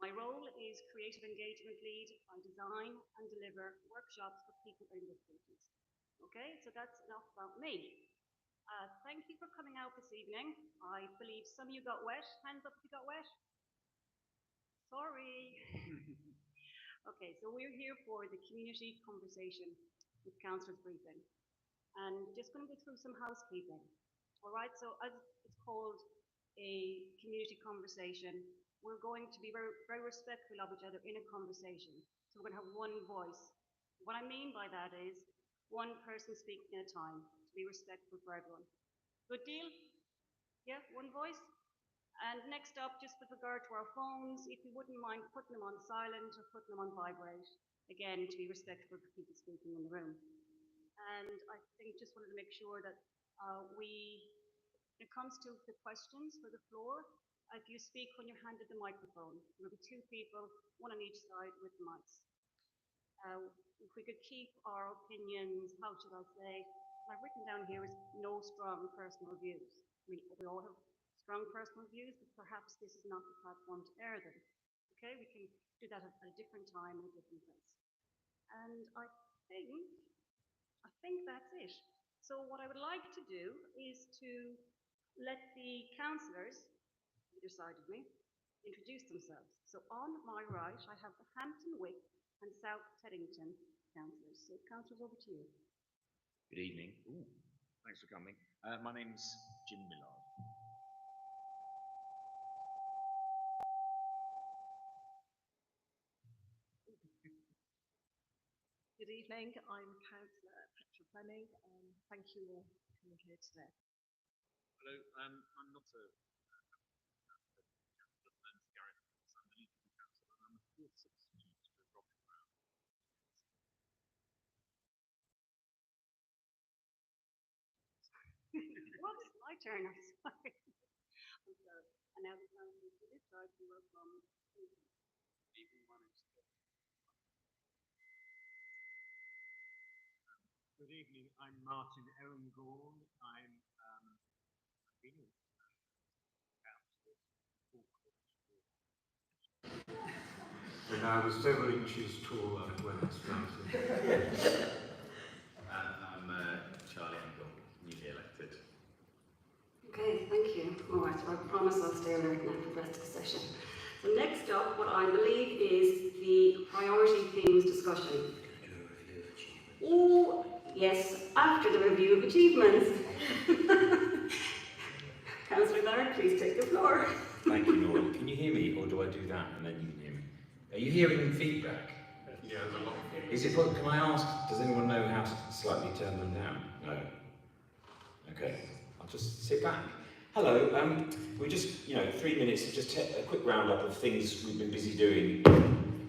My role is Creative Engagement Lead. I design and deliver workshops for people in difficulties. Okay, so that's enough about me. Thank you for coming out this evening. I believe some of you got wet. Hands up if you got wet. Sorry. Okay, so we're here for the community conversation with Councillors briefing. And just going to go through some housekeeping. All right, so as it's called a community conversation, we're going to be very, very respectful of each other in a conversation. So we're going to have one voice. What I mean by that is one person speaking at a time, to be respectful for everyone. Good deal? Yeah, one voice? And next up, just with regard to our phones, if you wouldn't mind putting them on silent or putting them on vibrate, again, to be respectful for people speaking in the room. And I think just wanted to make sure that when it comes to the questions for the floor, if you speak when you're handed the microphone, there will be two people, one on each side with the mics. If we could keep our opinions, how should I say, what I've written down here is no strong personal views. I mean, we all have strong personal views, but perhaps this is not the platform to air them. Okay, we can do that at a different time in a different place. And I think that's it. So what I would like to do is to let the councillors, either side of me, introduce themselves. So on my right, I have the Hampton Wick and South Teddington councillors. So councillors, over to you. Good evening. Ooh, thanks for coming. My name's Jim Millard. Good evening, I'm Councillor Petra Fleming, and thank you all for coming here today. Hello, I'm not a councillor, Gareth. I'm the lead councillor, and I'm the fourth substitute for Robin Brown. Whoops, my turn, I'm sorry. I'm sorry. And now the councillors to this side, who are from Good evening, I'm Martin Erringorn. I'm been and I was several inches taller when I started. I'm Charlie Engel, newly elected. Okay, thank you. All right, so I promise I'll stay alert now for the rest of the session. So next up, what I believe is the priority themes discussion. Oh, yes, after the review of achievements. Councillor Laird, please take the floor. Thank you, Nora. Can you hear me, or do I do that and then you can hear me? Are you hearing feedback? Yeah, there's a lot of feedback. Is it? Can I ask? Does anyone know how to slightly turn them down? No. Okay. I'll just sit back. Hello. We're just 3 minutes, just a quick roundup of things we've been busy doing,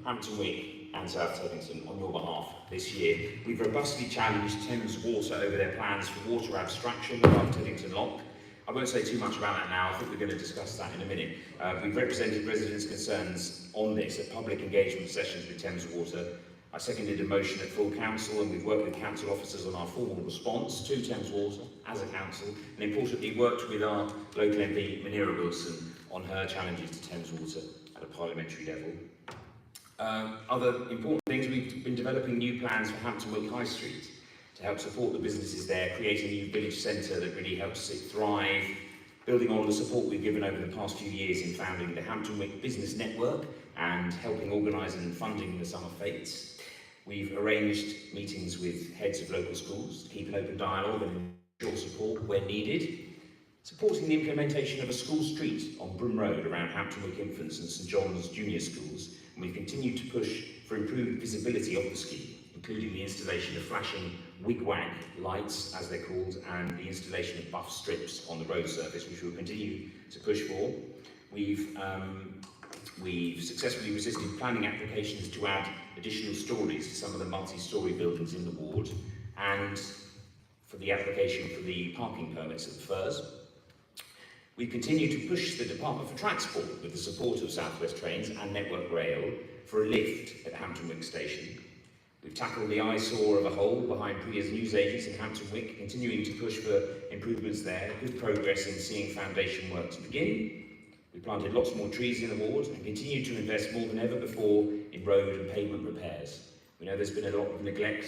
Hampton Wick and South Teddington, on your behalf this year. We've robustly challenged Thames Water over their plans for water abstraction above Teddington Lock. I won't say too much about that now. I think we're going to discuss that in a minute. We've represented residents' concerns on this at public engagement sessions with Thames Water. I seconded a motion at full council, and we've worked with council officers on our formal response to Thames Water as a council, and importantly worked with our local MP, Munira Wilson, on her challenges to Thames Water at a parliamentary level. Other important things, we've been developing new plans for Hampton Wick High Street to help support the businesses there, create a new village centre that really helps it thrive, building on the support we've given over the past few years in founding the Hampton Wick Business Network and helping organise and funding the summer fetes. We've arranged meetings with heads of local schools to keep an open dialogue and ensure support where needed, supporting the implementation of a school street on Broom Road around Hampton Wick Infants and St John's Junior Schools, and we've continued to push for improved visibility of the scheme, including the installation of flashing wigwag lights, as they're called, and the installation of buff strips on the road surface, which we'll continue to push for. We've successfully resisted planning applications to add additional stories to some of the multi-storey buildings in the ward, and for the application for the parking permits at the Firs. We continue to push the Department for Transport with the support of South West Trains and Network Rail for a lift at Hampton Wick Station. We've tackled the eyesore of a hole behind Priya's newsagents in Hampton Wick, continuing to push for improvements there, good progress in seeing foundation work to begin. We planted lots more trees in the ward and continue to invest more than ever before in road and pavement repairs. We know there's been a lot of neglect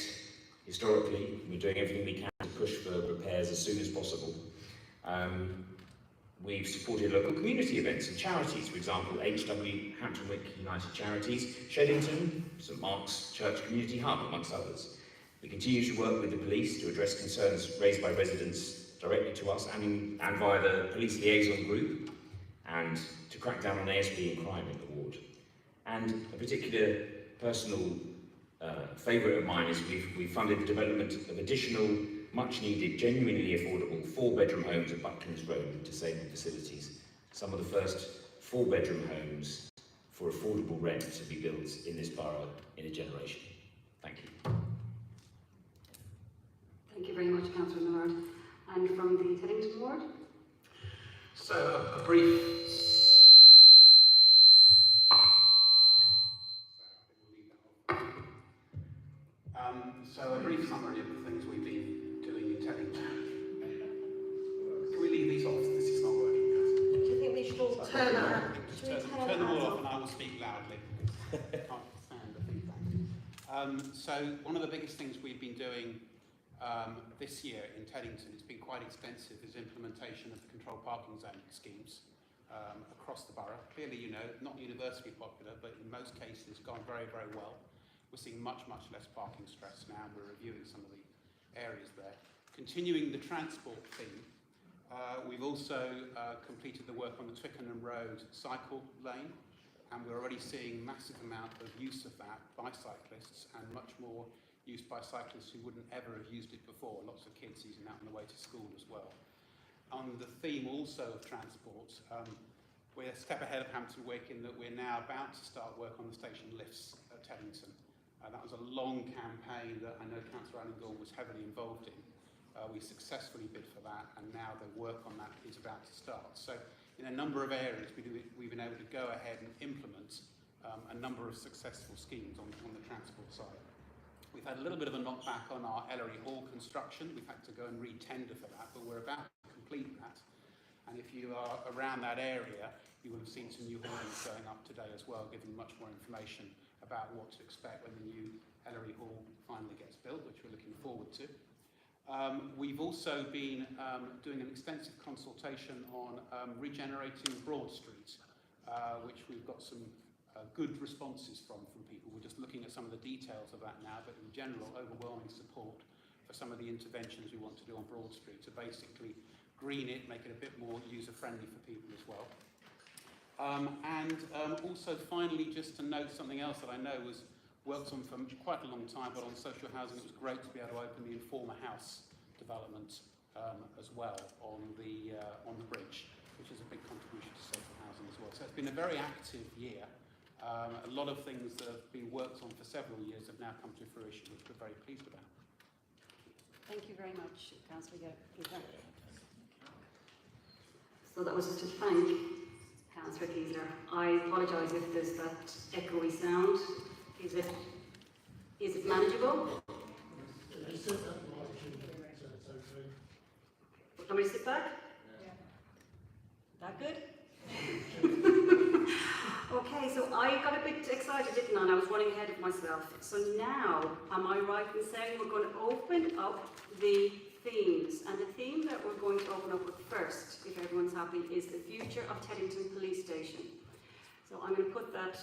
historically, and we're doing everything we can to push for repairs as soon as possible. We've supported local community events and charities, for example, Hampton Wick United Charities, Teddington, St Mark's Church Community Hub, amongst others. We continue to work with the police to address concerns raised by residents directly to us and via the police liaison group, and to crack down on ASB and crime in the ward. And a particular personal favourite of mine is we've funded the development of additional, much-needed, genuinely affordable 4-bedroom homes at Bucklands Road with disabled facilities. Some of the first 4-bedroom homes for affordable rent to be built in this borough in a generation. Thank you. Thank you very much, Councillor Millard. And from the Teddington ward? So a brief summary of the things we've been doing in Teddington. Can we leave these off? This is not working. Do you think we should all turn our... Turn them all off and I will speak loudly. I can't stand the feedback. So one of the biggest things we've been doing this year in Teddington, it's been quite extensive, is implementation of the controlled parking zone schemes across the borough. Clearly, you know, not universally popular, but in most cases gone very, very well. We're seeing much, much less parking stress now. We're reviewing some of the areas there. Continuing the transport theme, we've also completed the work on the Twickenham Road cycle lane, and we're already seeing massive amount of use of that by cyclists and much more used by cyclists who wouldn't ever have used it before. Lots of kids using that on the way to school as well. On the theme also of transport, we're a step ahead of Hampton Wick in that we're now about to start work on the station lifts at Teddington. That was a long campaign that I know Councillor Anningal was heavily involved in. We successfully bid for that, and now the work on that is about to start. So in a number of areas we've been able to go ahead and implement a number of successful schemes on the transport side. We've had a little bit of a knockback on our Ellery Hall construction. We've had to go and re-tender for that, but we're about to complete that. And if you are around that area, you will have seen some new hoardings going up today as well, giving much more information about what to expect when the new Ellery Hall finally gets built, which we're looking forward to. We've also been doing an extensive consultation on regenerating Broad Street, which we've got some good responses from people. We're just looking at some of the details of that now, but in general, overwhelming support for some of the interventions we want to do on Broad Street to basically green it, make it a bit more user-friendly for people as well. Also finally, just to note something else that I know was worked on for quite a long time, but on social housing, it was great to be able to open the Informer House development as well on the bridge, which is a big contribution to social housing as well. So it's been a very active year. A lot of things that have been worked on for several years have now come to fruition, which we're very pleased about. Thank you very much, Councillor Geisler. So that was just to thank Councillor Geisler. I apologise if there's that echoey sound. Is it manageable? Want me to sit back? Yeah. That good? Okay, so I got a bit excited, didn't I? And I was running ahead of myself. So now, am I right in saying we're going to open up the themes? And the theme that we're going to open up with first, if everyone's happy, is the future of Teddington Police Station. So I'm going to put that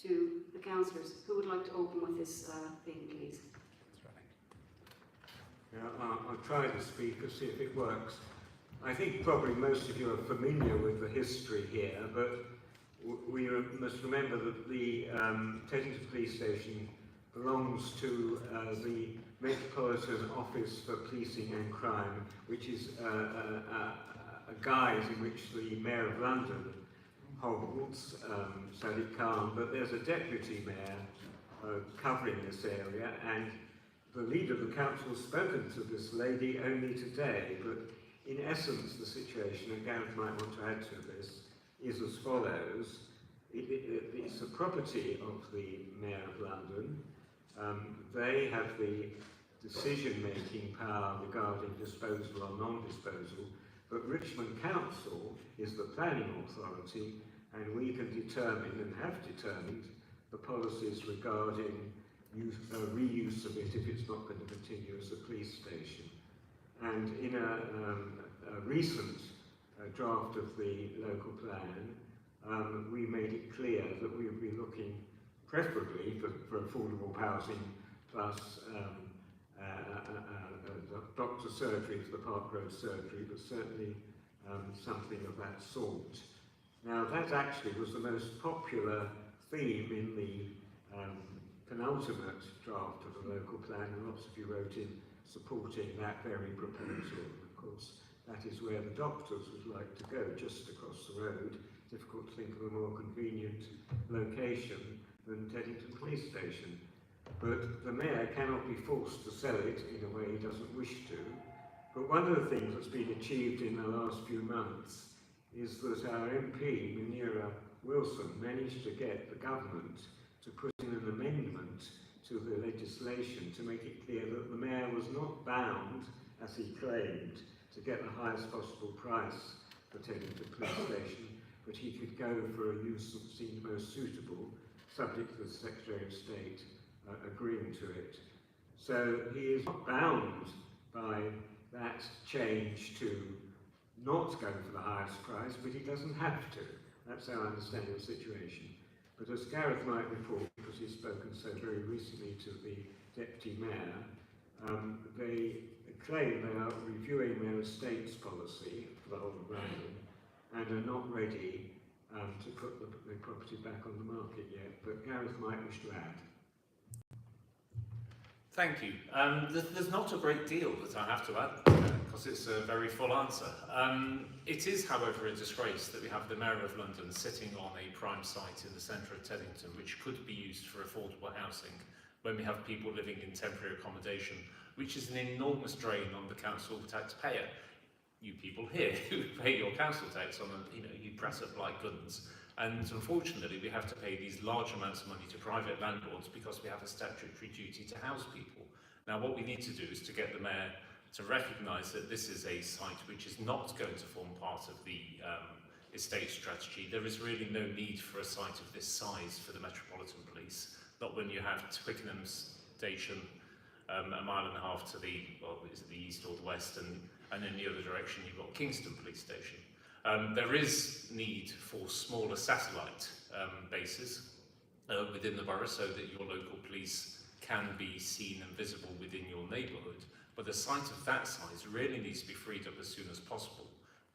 to the councillors. Who would like to open with this theme, please? Yeah, I'll try the speaker, see if it works. I think probably most of you are familiar with the history here, but we must remember that the Teddington Police Station belongs to the Metropolitan Office for Policing and Crime, which is a guise in which the Mayor of London holds, Sadiq Khan, but there's a deputy mayor covering this area, and the leader of the council has spoken to this lady only today, but in essence the situation, and Gareth might want to add to this, is as follows. It's a property of the Mayor of London. They have the decision-making power regarding disposal or non-disposal. But Richmond Council is the planning authority, and we can determine and have determined the policies regarding reuse of it if it's not going to continue as a police station. And in a recent draft of the local plan, we made it clear that we would be looking preferably for affordable housing plus doctor surgery for the Park Road surgery, but certainly something of that sort. Now that actually was the most popular theme in the penultimate draft of the local plan, and lots of you wrote in supporting that very proposal. Of course, that is where the doctors would like to go, just across the road. Difficult to think of a more convenient location than Teddington Police Station. But the mayor cannot be forced to sell it in a way he doesn't wish to. But one of the things that's been achieved in the last few months is that our MP, Munira Wilson, managed to get the government to put in an amendment to the legislation to make it clear that the mayor was not bound, as he claimed, to get the highest possible price for Teddington Police Station, but he could go for a use that seemed most suitable, subject to the Secretary of State agreeing to it. So he is not bound by that change to not go for the highest price, but he doesn't have to. That's our understanding of the situation. But as Gareth might report, because he's spoken so very recently to the Deputy Mayor, they claim they are reviewing their estates policy for the whole of London and are not ready to put the property back on the market yet. But Gareth might wish to add. Thank you. There's not a great deal that I have to add, because it's a very full answer. It is, however, a disgrace that we have the Mayor of London sitting on a prime site in the centre of Teddington, which could be used for affordable housing, when we have people living in temporary accommodation, which is an enormous drain on the council taxpayer. You people here who pay your council tax on, you press up like guns. And unfortunately, we have to pay these large amounts of money to private landlords because we have a statutory duty to house people. Now, what we need to do is to get the mayor to recognise that this is a site which is not going to form part of the estate strategy. There is really no need for a site of this size for the Metropolitan Police, not when you have Twickenham Station a mile and a half to the, is it the east or the west, and in the other direction you've got Kingston Police Station. There is need for smaller satellite bases within the borough so that your local police can be seen and visible within your neighbourhood, but a site of that size really needs to be freed up as soon as possible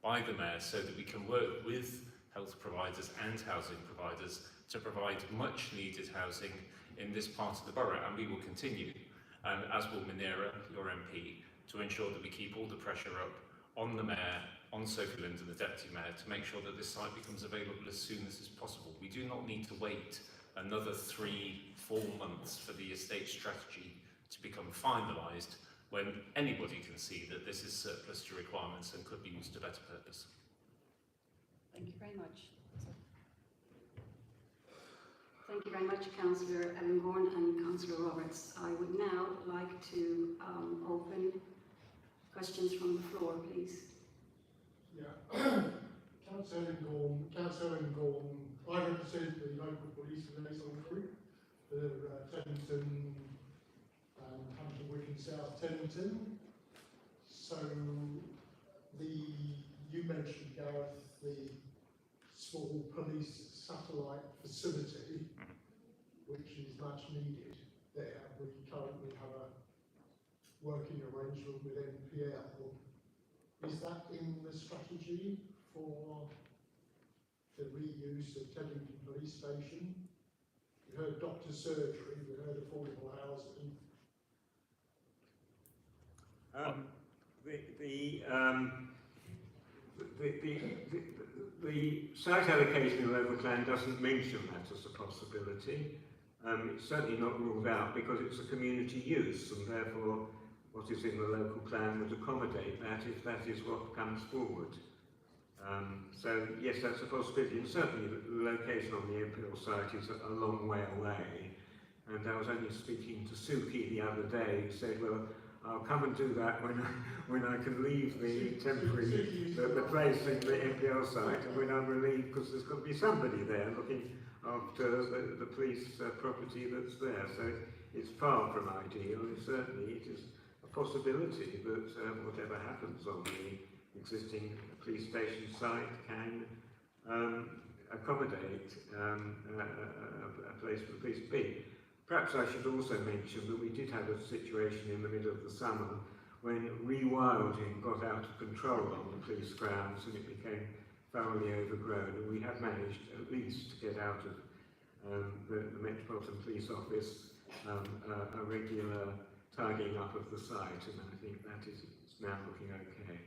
by the mayor so that we can work with health providers and housing providers to provide much needed housing in this part of the borough, and we will continue, as will Munira, your MP, to ensure that we keep all the pressure up on the mayor, on Sophie Lind and the Deputy Mayor to make sure that this site becomes available as soon as is possible. We do not need to wait another 3-4 months for the estate strategy to become finalised when anybody can see that this is surplus to requirements and could be used to better purpose. Thank you very much. Thank you very much, Councillor Ellingbourne and Councillor Roberts. I would now like to open questions from the floor, please. Yeah, Councillor Ellingbourne, I represent the local police liaison group for Teddington Hampton Wick and South Teddington. So you mentioned, Gareth, the small police satellite facility, which is much needed there. We currently have a working arrangement with NPL. Is that in the strategy for the reuse of Teddington Police Station? We heard doctor surgery, we heard affordable housing. The site allocation in the local plan doesn't mention that as a possibility. It's certainly not ruled out because it's a community use, and therefore what is in the local plan would accommodate that if that is what comes forward. So yes, that's a possibility, and certainly the location on the NPL site is a long way away. And I was only speaking to Suki the other day, who said, well, I'll come and do that when I can leave the temporary the place in the MPL site, and when I'm relieved, because there's got to be somebody there looking after the police property that's there. So it's far from ideal, and certainly it is a possibility that whatever happens on the existing police station site can accommodate a place for the police to be. Perhaps I should also mention that we did have a situation in the middle of the summer when rewilding got out of control on the police grounds and it became thoroughly overgrown, and we have managed at least to get out of the Metropolitan Police Office a regular tidying up of the site, and I think that is now looking okay. I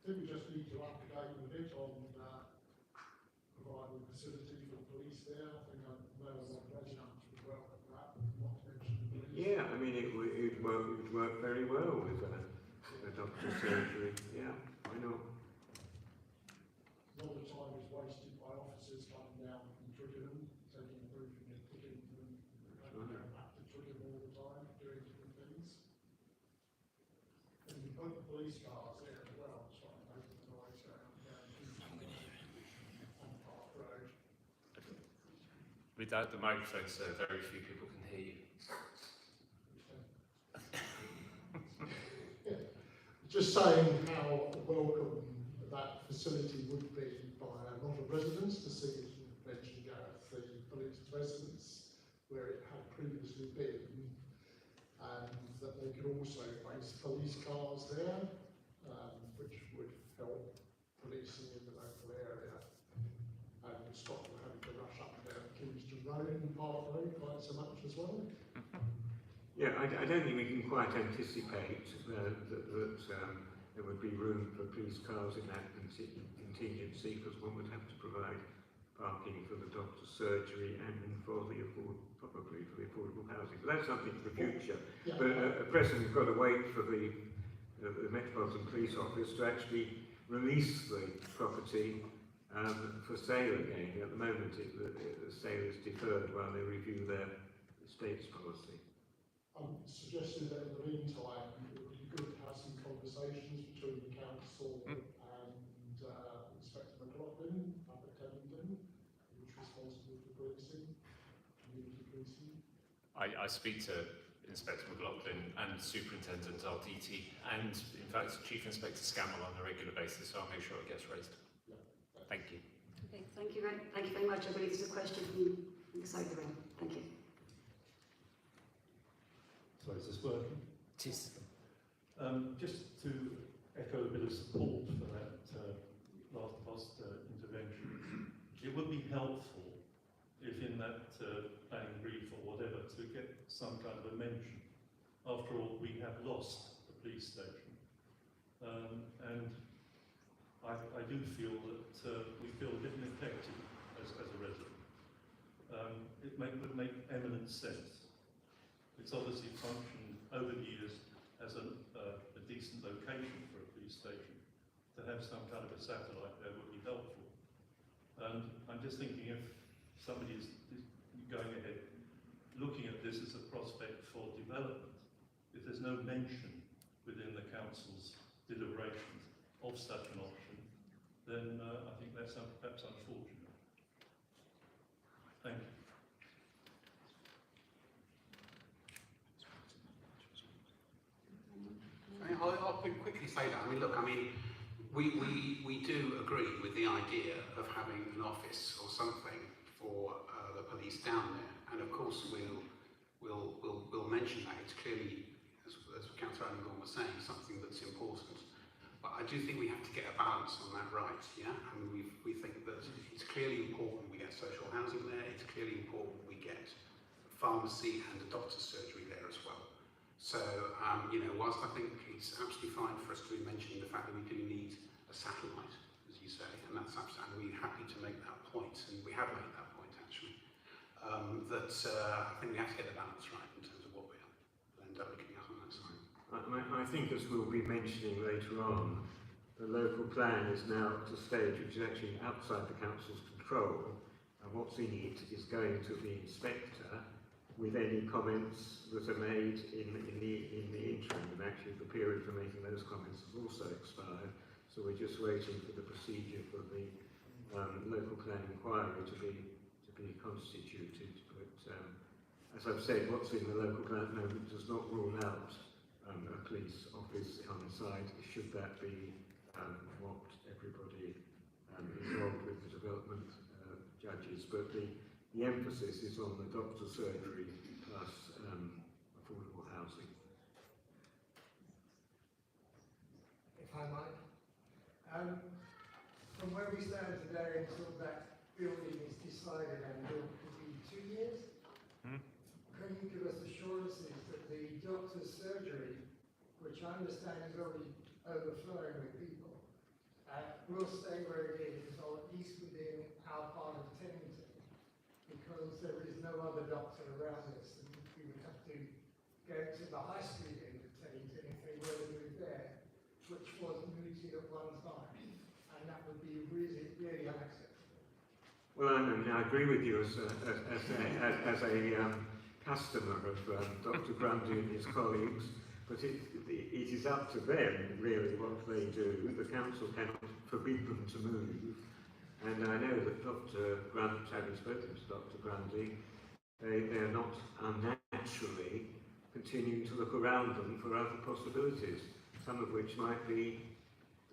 think we just need to update a bit on providing facility for the police there. I think residents would welcome that, not to mention the police. Yeah, I mean, it would work very well with a doctor's surgery. Yeah, why not? A lot of time is wasted by officers coming down from Twickenham, taking a briefing at Teddington, and going back to Twickenham all the time, doing different things. And you put the police cars there as well, so I make the noise going up and down on Park Road. Without the microphone, sir, very few people can hear you. Just saying how welcome that facility would be by a lot of residents to see, as you mentioned, Gareth, the police residence where it had previously been, and that they could also place police cars there, which would help policing in the local area and would stop them having to rush up and down Kingston Road and Park Road quite so much as well. Yeah, I don't think we can quite anticipate that there would be room for police cars in that contingency, because one would have to provide parking for the doctor's surgery and for the probably for the affordable housing. But that's something for the future. Yeah. But at present, we've got to wait for the Metropolitan Police Office to actually release the property for sale again. At the moment, the sale is deferred while they review their estates policy. I'm suggesting that in the meantime, it would be good to have some conversations between the council and Inspector McLaughlin up at Teddington, who's responsible for policing, community policing. I speak to Inspector McLaughlin and Superintendent RDT and, in fact, Chief Inspector Scammell on a regular basis, so I'll make sure it gets raised. Yeah. Thank you. Okay, thank you very much. I believe there's a question from the side of the room. Thank you. Sorry, is this working? It is. Just to echo a bit of support for that last intervention, it would be helpful if in that planning brief or whatever to get some kind of a mention. After all, we have lost the police station, and I do feel that we feel a bit neglected as a resident. It would make eminent sense. It's obviously functioned over the years as a decent location for a police station. To have some kind of a satellite there would be helpful. And I'm just thinking if somebody is going ahead looking at this as a prospect for development, if there's no mention within the council's deliberations of such an option, then I think that's perhaps unfortunate. Thank you. I'll quickly say that. I mean, look, I mean, we do agree with the idea of having an office or something for the police down there, and of course we'll mention that. It's clearly, as Councillor Allen was saying, something that's important. But I do think we have to get a balance on that right. Yeah, I mean, we think that it's clearly important we get social housing there. It's clearly important we get a pharmacy and a doctor's surgery there as well. So, you know, whilst I think it's absolutely fine for us to be mentioning the fact that we do need a satellite, as you say, and that's absolutely, we're happy to make that point, and we have made that point actually, I think we have to get the balance right in terms of what we'll end up looking at on that side. I think, as we'll be mentioning later on, the local plan is now at a stage which is actually outside the council's control, and what's in it is going to the inspector, with any comments that are made in the interim, and actually the period for making those comments has also expired, so we're just waiting for the procedure for the local plan inquiry to be constituted. But as I've said, what's in the local plan at the moment does not rule out a police office on the site, should that be what everybody involved with the development judges. But the emphasis is on the doctor's surgery plus affordable housing. If I might. From where we stand today until that building is decided and built, could be 2 years. Can you give us assurances that the doctor's surgery, which I understand is already overflowing with people, will stay where it is, or at least within our part of Teddington, because there is no other doctor around us, and we would have to go to the high street end of Teddington if they were to move there, which was mooted at one time, and that would be really, really unacceptable. Well, I agree with you as a customer of Dr. Grundy and his colleagues, but it is up to them, really, what they do. The council cannot forbid them to move. And I know that Dr. Grundy, having spoken to Dr. Grundy, they are not unnaturally continuing to look around them for other possibilities, some of which might be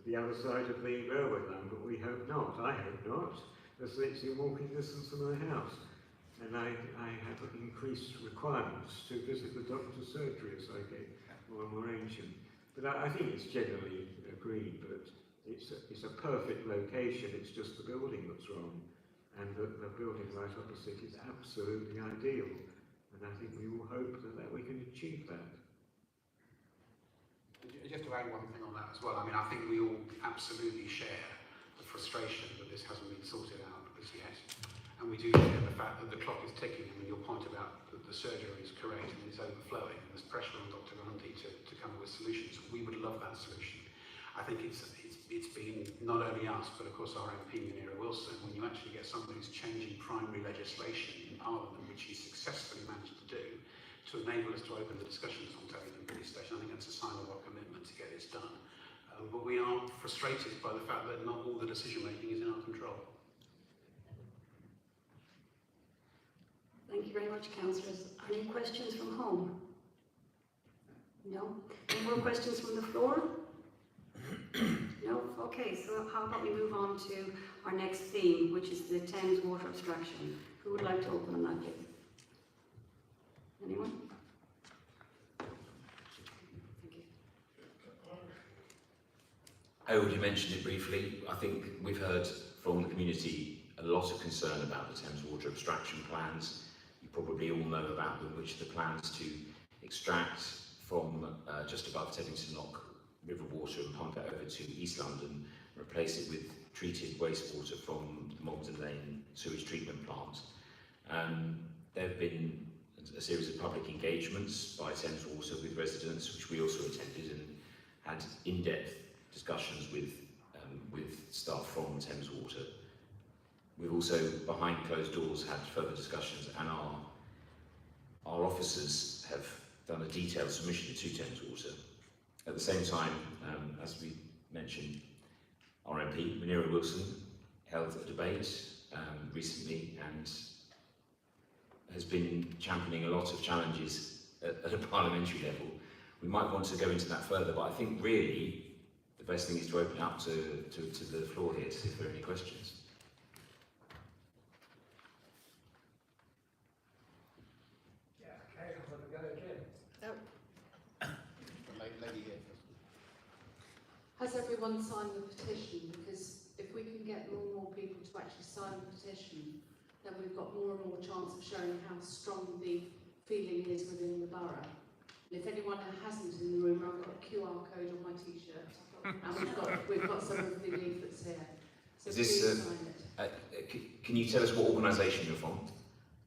the other side of the railway line, but we hope not. I hope not, as it's in walking distance from my house. And I have increased requirements to visit the doctor's surgery as I get more and more ancient. But I think it's generally agreed that it's a perfect location, it's just the building that's wrong. And the building right opposite is absolutely ideal. And I think we all hope that we can achieve that. Just to add one thing on that as well, I mean, I think we all absolutely share the frustration that this hasn't been sorted out as yet. And we do share the fact that the clock is ticking. I mean, your point about the surgery is correct and it's overflowing, and there's pressure on Dr. Grundy to come up with solutions. We would love that solution. I think it's been not only us, but of course our MP, Munira Wilson, when you actually get someone who's changing primary legislation in Parliament, which he successfully managed to do, to enable us to open the discussions on Teddington Police Station, I think that's a sign of our commitment to get this done. But we are frustrated by the fact that not all the decision making is in our control. Thank you very much, councillors. Any questions from home? No? Any more questions from the floor? No? Okay, so how about we move on to our next theme, which is the Thames water abstraction. Who would like to open on that, please? Anyone? Thank you. I already mentioned it briefly. I think we've heard from the community a lot of concern about the Thames water abstraction plans. You probably all know about them, which are the plans to extract from just above Teddington Lock river water and pump it over to East London, replace it with treated wastewater from the Mogden Lane sewage treatment plant. There have been a series of public engagements by Thames Water with residents, which we also attended and had in-depth discussions with staff from Thames Water. We've also, behind closed doors, had further discussions, and our officers have done a detailed submission to Thames Water. At the same time, as we mentioned, our MP, Munira Wilson, held a debate recently and has been championing a lot of challenges at a parliamentary level. We might want to go into that further, but I think really the best thing is to open up to the floor here to see if there are any questions. Yeah, okay, I'm going to go again. Lady here. Has everyone signed the petition? Because if we can get more and more people to actually sign the petition, then we've got more and more chance of showing how strong the feeling is within the borough. And if anyone hasn't in the room, I've got a QR code on my t-shirt, and we've got some of the leaflets here. So Is this, please sign it. Can you tell us what organisation you're from?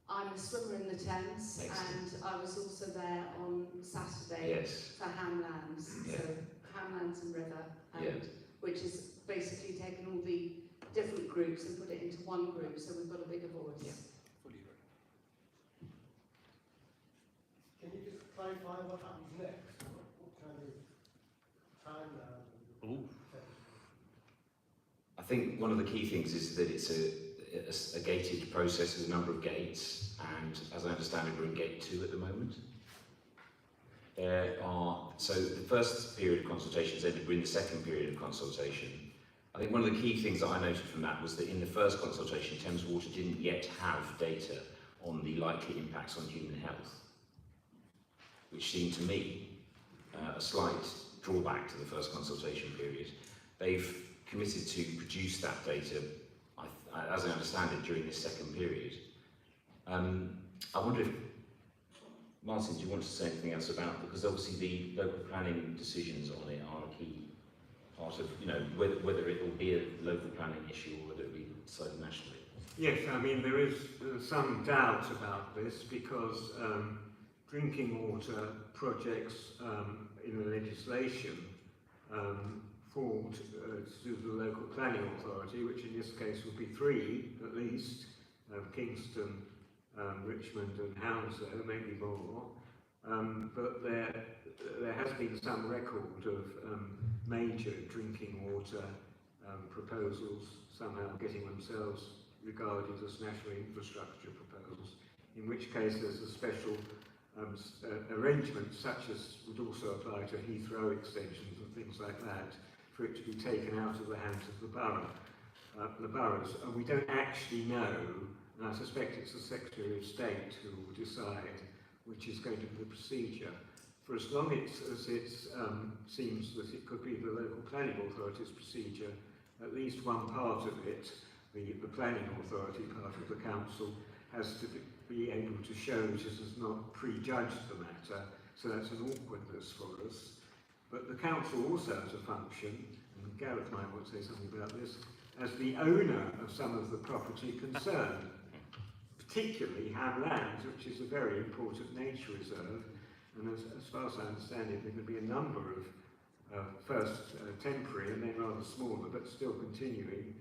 I'm a swimmer in the Thames, Excellent. and I was also there on Saturday Yes. for Hamlands, Yeah. so Hamlands and River, and Yeah. which is basically taken all the different groups and put it into one group, so we've got a bigger voice. Yeah. Fully agree. clarify what happens next? What kind of timeline? Ooh. I think one of the key things is that it's a gated process with a number of gates, and as I understand it, we're in gate 2 at the moment. So the first period of consultations ended, we're in the second period of consultation. I think one of the key things that I noted from that was that in the first consultation, Thames Water didn't yet have data on the likely impacts on human health, which seemed to me a slight drawback to the first consultation period. They've committed to produce that data, as I understand it, during this second period. I wonder if, Martin, do you want to say anything else about, because obviously the local planning decisions on it are a key part of, you know, whether it will be a local planning issue or whether it will be decided nationally. Yes, I mean, there is some doubt about this because drinking water projects in the legislation fall to the local planning authority, which in this case would be 3 at least, Kingston, Richmond and Hounslow, maybe more. But there has been some record of major drinking water proposals somehow getting themselves regarded as national infrastructure proposals, in which case there's a special arrangement, such as would also apply to Heathrow extensions and things like that, for it to be taken out of the hands of the boroughs. And we don't actually know, and I suspect it's the Secretary of State who will decide which is going to be the procedure. For as long as it seems that it could be the local planning authority's procedure, at least one part of it, the planning authority part of the council, has to be able to show it has not prejudged the matter, so that's an awkwardness for us. But the council also has a function, and Gareth might want to say something about this, as the owner of some of the property concerned, particularly Ham Lands, which is a very important nature reserve, and as far as I understand it, there could be a number of first temporary and then rather smaller, but still continuing,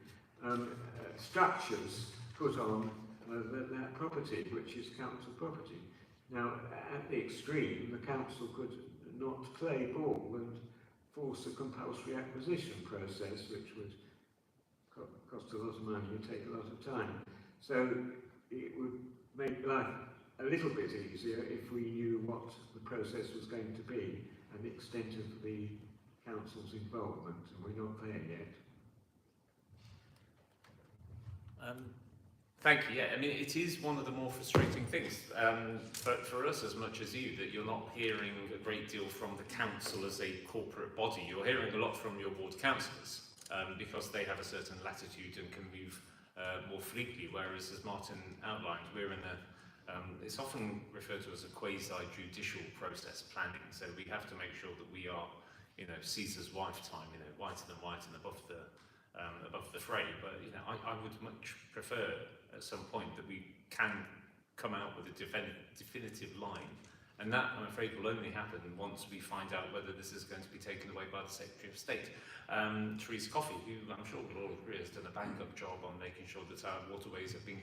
structures put on that property, which is council property. Now, at the extreme, the council could not play ball and force a compulsory acquisition process, which would cost a lot of money and take a lot of time. So it would make life a little bit easier if we knew what the process was going to be and the extent of the council's involvement, and we're not there yet. Thank you. Yeah, I mean, it is one of the more frustrating things for us as much as you, that you're not hearing a great deal from the council as a corporate body. You're hearing a lot from your ward councillors because they have a certain latitude and can move more fleetly, whereas, as Martin outlined, we're in a it's often referred to as a quasi-judicial process planning, so we have to make sure that we are, you know, Caesar's wife time, you know, whiter than white and above the fray. But, you know, I would much prefer at some point that we can come out with a definitive line, and that, I'm afraid, will only happen once we find out whether this is going to be taken away by the Secretary of State. Theresa Coffey, who I'm sure we'll all agree has done a bang-up job on making sure that our waterways have been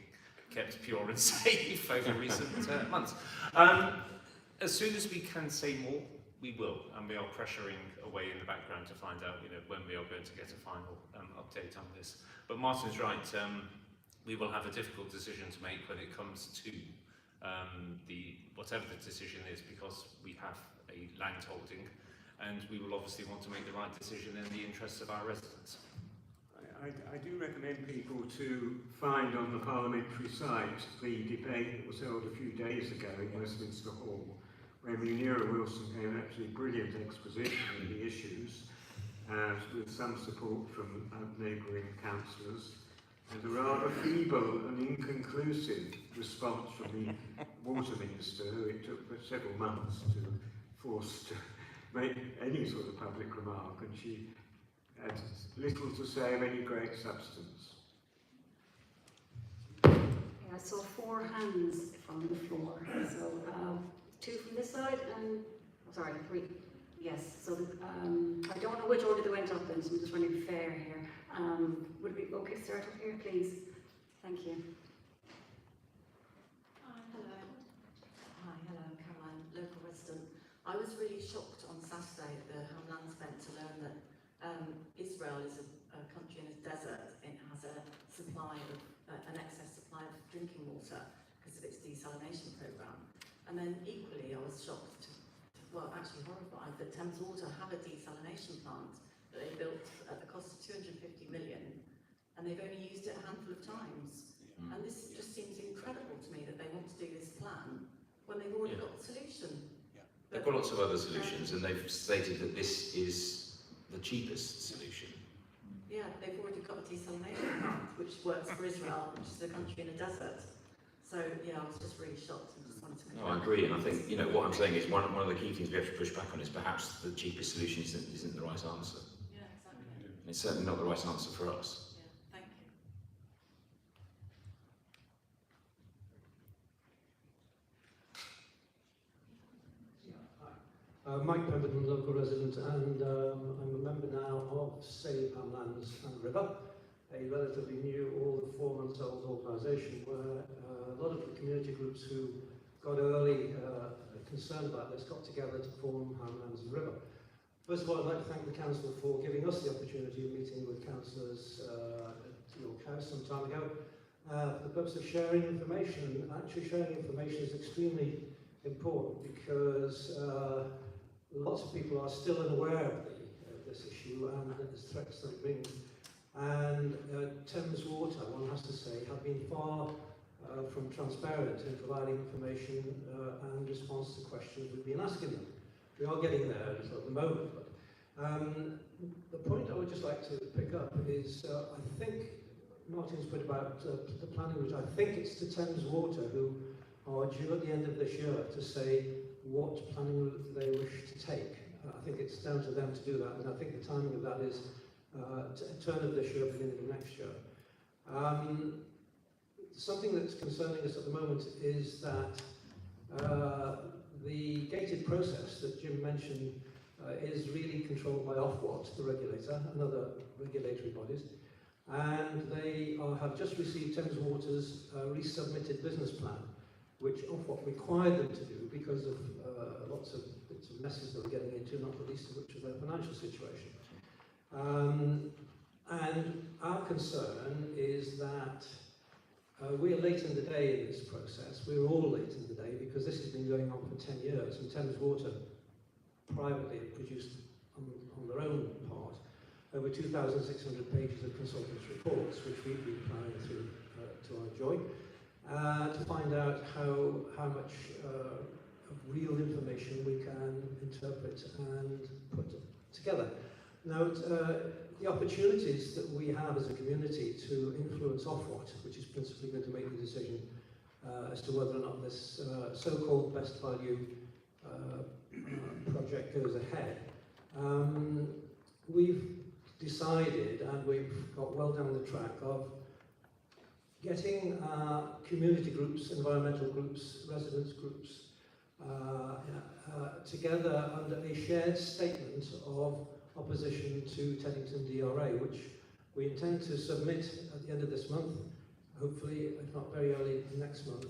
kept pure and safe over recent months. As soon as we can say more, we will, and we are pressuring away in the background to find out, you know, when we are going to get a final update on this. But Martin's right, we will have a difficult decision to make when it comes to whatever the decision is, because we have a land holding, and we will obviously want to make the right decision in the interests of our residents. I do recommend people to find on the parliamentary site the debate that was held a few days ago in Westminster Hall, where Munira Wilson gave an absolutely brilliant exposition of the issues, with some support from neighbouring councillors, and a rather feeble and inconclusive response from the Water Minister, who it took several months to force to make any sort of public remark, and she had little to say of any great substance. I saw 4 hands on the floor, so 2 from this side and, sorry, 3, yes, so I don't know which order they went up in, so I'm just running fair here. Would we, okay, start up here, please? Thank you. Hi, hello. Hi, hello, Caroline, local resident. I was really shocked on Saturday at the Hamlands event to learn that Israel is a country in a desert. It has a supply of an excess supply of drinking water because of its desalination programme. And then equally, I was shocked, well, actually horrified, that Thames Water have a desalination plant that they built at the cost of 250 million, and they've only used it a handful of times. Yeah. And this just seems incredible to me that they want to do this plan when they've already got the solution. Yeah. They've got lots of other solutions, and they've stated that this is the cheapest solution. Yeah, they've already got a desalination plant, which works for Israel, which is a country in a desert. So, yeah, I was just really shocked and just wanted to make No, I agree, and I think, you know, what I'm saying is one of the key things we have to push back on is perhaps the cheapest solution isn't the right answer. Yeah, exactly. And it's certainly not the right answer for us. Yeah, thank you. Mike Pemberton, local resident, and I'm a member now of Save Hamlands and River, a relatively new, all 4 months old organisation where a lot of the community groups who got early concerned about this got together to form Hamlands and River. First of all, I'd like to thank the council for giving us the opportunity of meeting with councillors at York House some time ago for the purpose of sharing information. Actually, sharing information is extremely important because lots of people are still unaware of this issue and the threats that it brings. And Thames Water, one has to say, have been far from transparent in providing information and response to questions we've been asking them. We are getting there at the moment. But, the point I would just like to pick up is, I think Martin's put about the planning route. I think it's to Thames Water who are due at the end of this year to say what planning route they wish to take. I think it's down to them to do that, and I think the timing of that is turn of this year, beginning of next year. Something that's concerning us at the moment is that the gated process that Jim mentioned is really controlled by Ofwat, the regulator, and other regulatory bodies, and they have just received Thames Water's resubmitted business plan, which Ofwat required them to do because of lots of bits of messes they were getting into, not the least of which was their financial situation. And our concern is that we're late in the day in this process. We're all late in the day because this has been going on for 10 years, and Thames Water privately produced on their own part over 2,600 pages of consultants' reports, which we've been plowing through to our joy, to find out how much of real information we can interpret and put together. Now, the opportunities that we have as a community to influence Ofwat, which is principally going to make the decision as to whether or not this so-called best value project goes ahead, we've decided, and we've got well down the track of getting community groups, environmental groups, residents groups together under a shared statement of opposition to Teddington DRA, which we intend to submit at the end of this month, hopefully, if not very early next month,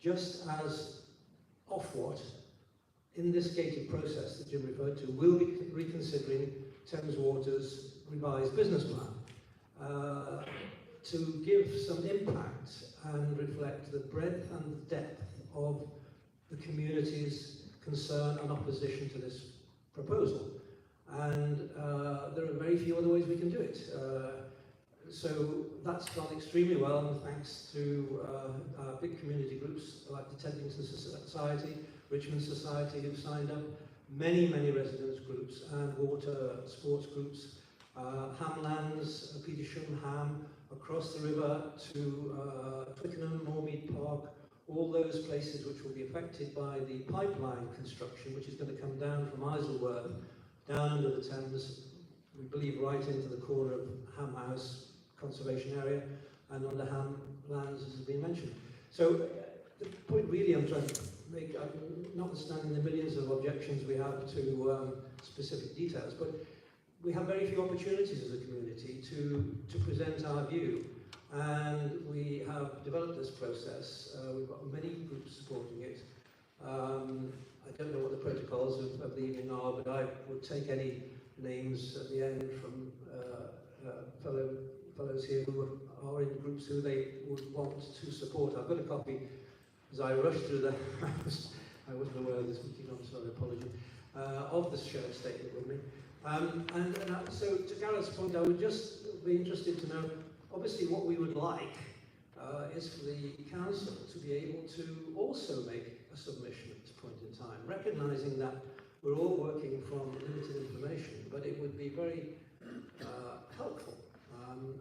just as Ofwat, in this gated process that Jim referred to, will be reconsidering Thames Water's revised business plan to give some impact and reflect the breadth and depth of the community's concern and opposition to this proposal. And there are very few other ways we can do it. So that's gone extremely well, and thanks to our big community groups like the Teddington Society, Richmond Society, who've signed up, many residents groups and water sports groups, Hamlands, Petersham, Ham, across the river to Twickenham, Moormead Park, all those places which will be affected by the pipeline construction, which is going to come down from Isleworth, down under the Thames, we believe right into the corner of Ham House Conservation Area, and on the Hamlands, as has been mentioned. So the point really I'm trying to make, notwithstanding the millions of objections we have to specific details, but we have very few opportunities as a community to present our view, and we have developed this process. We've got many groups supporting it. I don't know what the protocols of the evening are, but I would take any names at the end from fellows here who are in groups who they would want to support. I've got a copy as I rushed through the house. I wasn't aware of this meeting on, so I apologize, of the shared statement with me. So to Gareth's point, I would just be interested to know, obviously what we would like is for the council to be able to also make a submission at this point in time, recognising that we're all working from limited information, but it would be very helpful.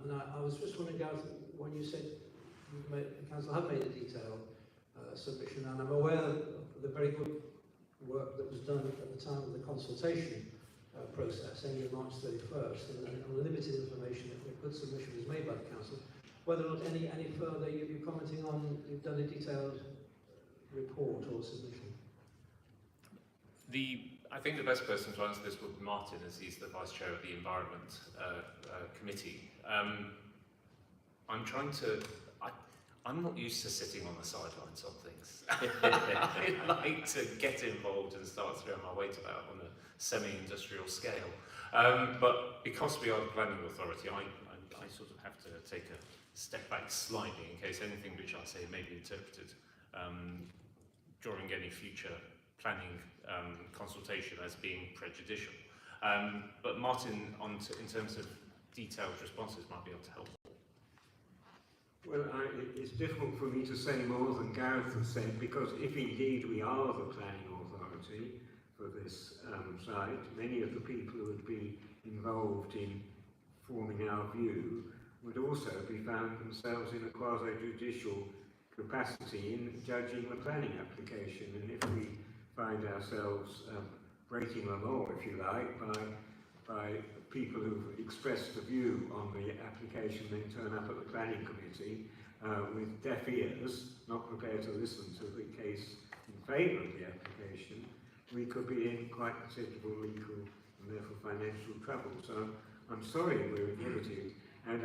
And I was just wondering, Gareth, when you said the council have made a detailed submission, and I'm aware of the very good work that was done at the time of the consultation process, ending March 31st, and on the limited information that a good submission was made by the council. Whether or not any further you're commenting on, you've done a detailed report or submission? I think the best person to answer this would be Martin, as he's the Vice Chair of the Environment Committee. I'm not used to sitting on the sidelines on things. I like to get involved and start throwing my weight about on a semi-industrial scale. But because we are the planning authority, I sort of have to take a step back slightly in case anything which I say may be interpreted during any future planning consultation as being prejudicial. But Martin, in terms of detailed responses, might be able to help. Well, it's difficult for me to say more than Gareth has said, because if indeed we are the planning authority for this site, many of the people who would be involved in forming our view would also be found themselves in a quasi-judicial capacity in judging the planning application. And if we find ourselves breaking the law, if you like, by people who've expressed a view on the application, then turn up at the planning committee with deaf ears, not prepared to listen to the case in favour of the application, we could be in quite considerable legal and therefore financial trouble. So I'm sorry we're in liberty, and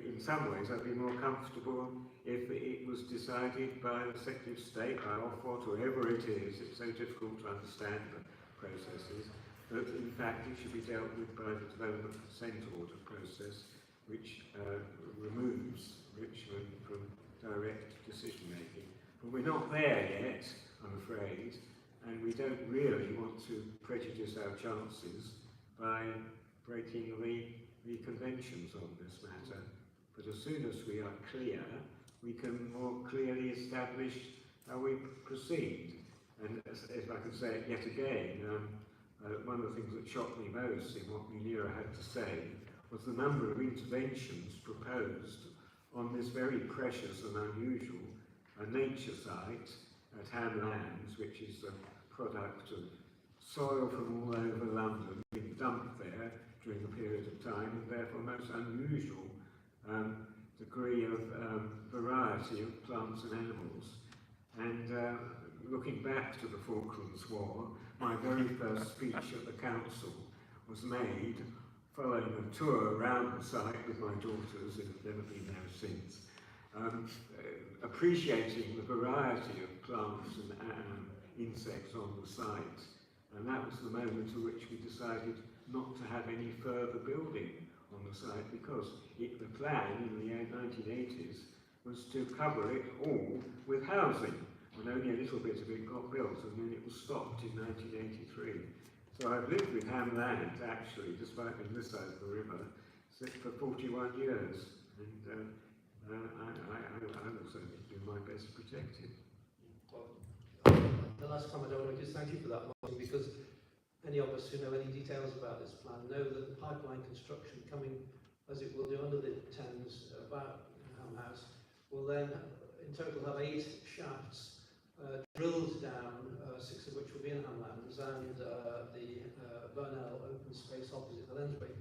in some ways I'd be more comfortable if it was decided by the Secretary of State, by Ofwat, whoever it is. It's so difficult to understand the processes. But in fact, it should be dealt with by the Development Consent Order process, which removes Richmond from direct decision making. But we're not there yet, I'm afraid, and we don't really want to prejudice our chances by breaking the conventions on this matter. But as soon as we are clear, we can more clearly establish how we proceed. And if I can say it yet again, one of the things that shocked me most in what Munira had to say was the number of interventions proposed on this very precious and unusual nature site at Ham Lands, which is a product of soil from all over London being dumped there during a period of time, and therefore most unusual degree of variety of plants and animals. And looking back to the Falklands War, my very first speech at the council was made following a tour around the site with my daughters, who have never been there since, appreciating the variety of plants and insects on the site. And that was the moment at which we decided not to have any further building on the site, because the plan in the 1980s was to cover it all with housing, and only a little bit of it got built, and then it was stopped in 1983. So I've lived with Ham Land, actually, despite being this side of the river, for 41 years, and I also do my best to protect it. The last comment I want to just thank you for that, Martin, because any of us who know any details about this plan know that the pipeline construction coming, as it will do under the Thames, about Ham House, will then in total have 8 shafts drilled down, 6 of which will be in Ham Lands, and the Burnell open space opposite the Lensbury.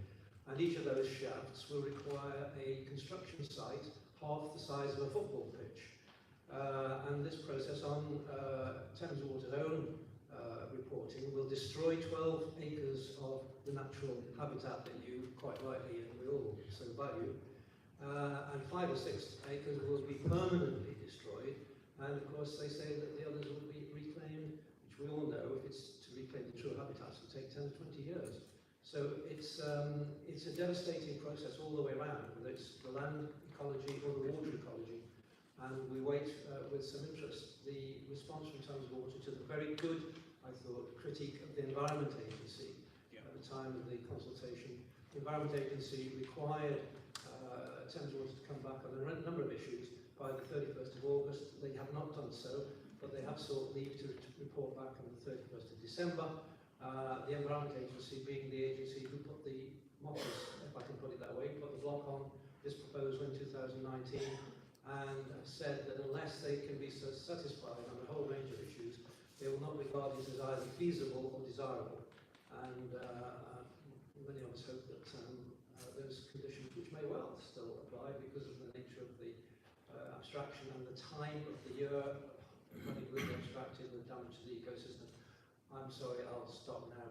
And each of those shafts will require a construction site half the size of a football pitch. And this process on Thames Water's own reporting will destroy 12 acres of the natural habitat that you quite rightly, and we all so value. And 5 or 6 acres will be permanently destroyed. And of course, they say that the others will be reclaimed which we all know, if it's to reclaim the true habitats, will take 10 to 20 years. So it's a devastating process all the way around, whether it's the land ecology or the water ecology. And we wait with some interest the response from Thames Water to the very good, I thought, critique of the Environment Agency at the time of the consultation. The Environment Agency required Thames Water to come back on a number of issues by the 31st of August. They have not done so, but they have sought leave to report back on the 31st of December. The Environment Agency being the agency who put the moppers, if I can put it that way, put the block on this proposal in 2019, and have said that unless they can be satisfied on a whole range of issues, they will not regard it as either feasible or desirable. And many of us hope that those conditions, which may well still apply because of the nature of the abstraction and the time of the year when it will be abstracted and the damage to the ecosystem. I'm sorry, I'll stop now.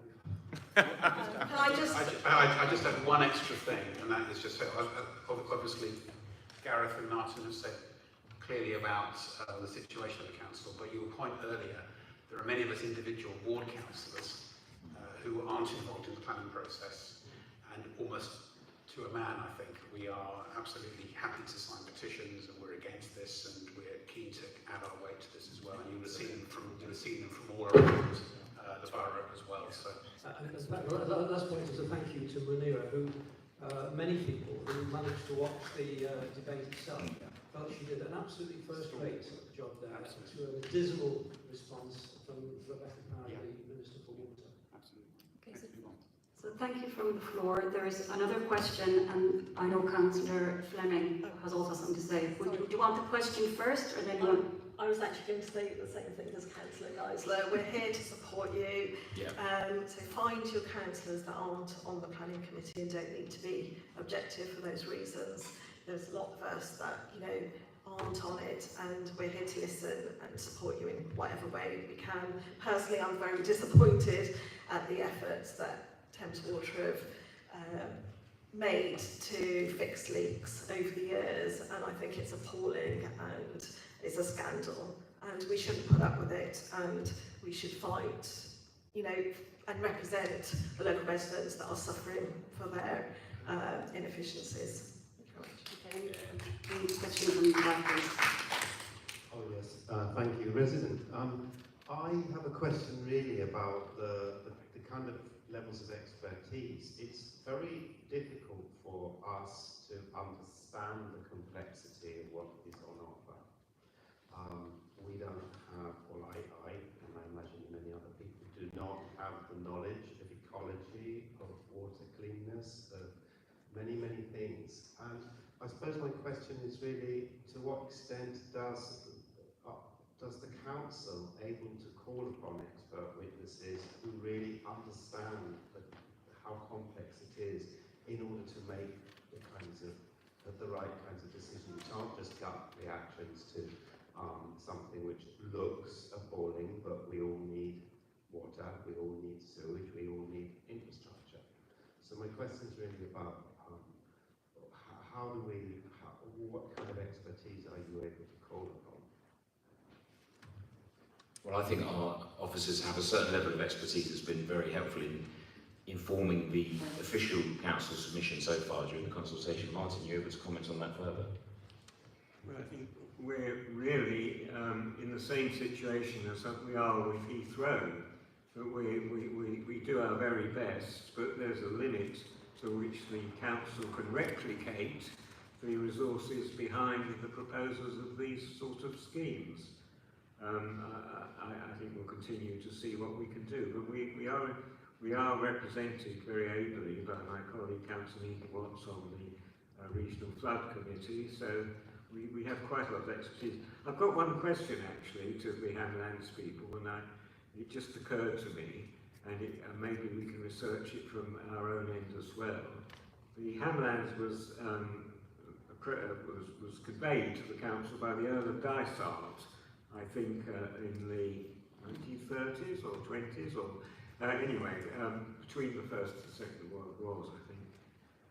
I just have one extra thing, and that is just obviously Gareth and Martin have said clearly about the situation of the council, but your point earlier, there are many of us individual ward councillors who aren't involved in the planning process, and almost to a man, I think, we are absolutely happy to sign petitions, and we're against this, and we're keen to add our weight to this as well. And you would have seen them from all around the borough as well. So. The last point is a thank you to Munira, who many people who managed to watch the debate itself felt she did an absolutely first-rate job there. To a dismal response from Rebecca Power, the Minister for Water. Absolutely. Okay, so thank you from the floor. There is another question, and I know Councillor Fleming has also something to say. Do you want the question first, or then you want? I was actually going to say the same thing as Councillor Geisler. We're here to support you. So find your councillors that aren't on the planning committee and don't need to be objective for those reasons. There's a lot of us that, you know, aren't on it, and we're here to listen and support you in whatever way we can. Personally, I'm very disappointed at the efforts that Thames Water have made to fix leaks over the years, and I think it's appalling and it's a scandal, and we shouldn't put up with it, and we should fight, you know, and represent the local residents that are suffering for their inefficiencies. Okay, the question from the back, please. Oh yes, thank you, Resident. I have a question really about the kind of levels of expertise. It's very difficult for us to understand the complexity of what is on offer. We don't have, well I and I imagine many other people do not have the knowledge of ecology, of water cleanness, of many things. And I suppose my question is really, to what extent does the council able to call upon expert witnesses who really understand how complex it is in order to make the right kinds of decisions, which aren't just gut reactions to something which looks appalling, but we all need water, we all need sewage, we all need infrastructure. So my question is really about what kind of expertise are you able to call upon? Well, I think our officers have a certain level of expertise that's been very helpful in informing the official council submission so far during the consultation. Martin, you able to comment on that further? Well, I think we're really in the same situation as we are with Heathrow. But we do our very best, but there's a limit to which the council can replicate the resources behind the proposals of these sort of schemes. I think we'll continue to see what we can do, but we are represented very ably by my colleague Councillor Watts on the Regional Flood Committee, so we have quite a lot of expertise. I've got one question actually to the Hamlands people, and it just occurred to me, and maybe we can research it from our own end as well. The Hamlands was conveyed to the council by the Earl of Dysart, I think in the 1930s or 20s, or anyway, between the First and Second World Wars, I think.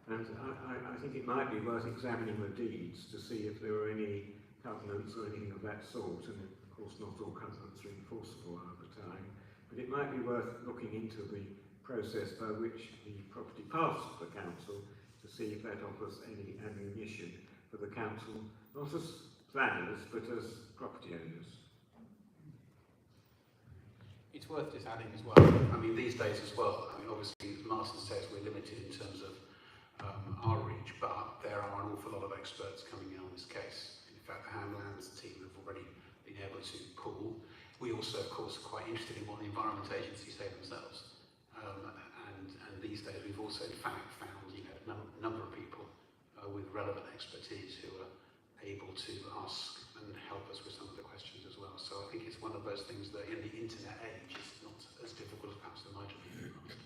And I think it might be worth examining the deeds to see if there were any covenants or anything of that sort, and of course, not all covenants are enforceable at the time, but it might be worth looking into the process by which the property passed to the council to see if that offers any ammunition for the council, not as planners, but as property owners. It's worth just adding as well, I mean, these days as well, I mean, obviously Martin says we're limited in terms of our reach, but there are an awful lot of experts coming in on this case. In fact, the Hamlands team have already been able to pool. We also, of course, are quite interested in what the Environment Agency say themselves. And these days we've also, in fact, found a number of people with relevant expertise who are able to ask and help us with some of the questions as well. So I think it's one of those things that in the internet age is not as difficult as perhaps it might have been in the past.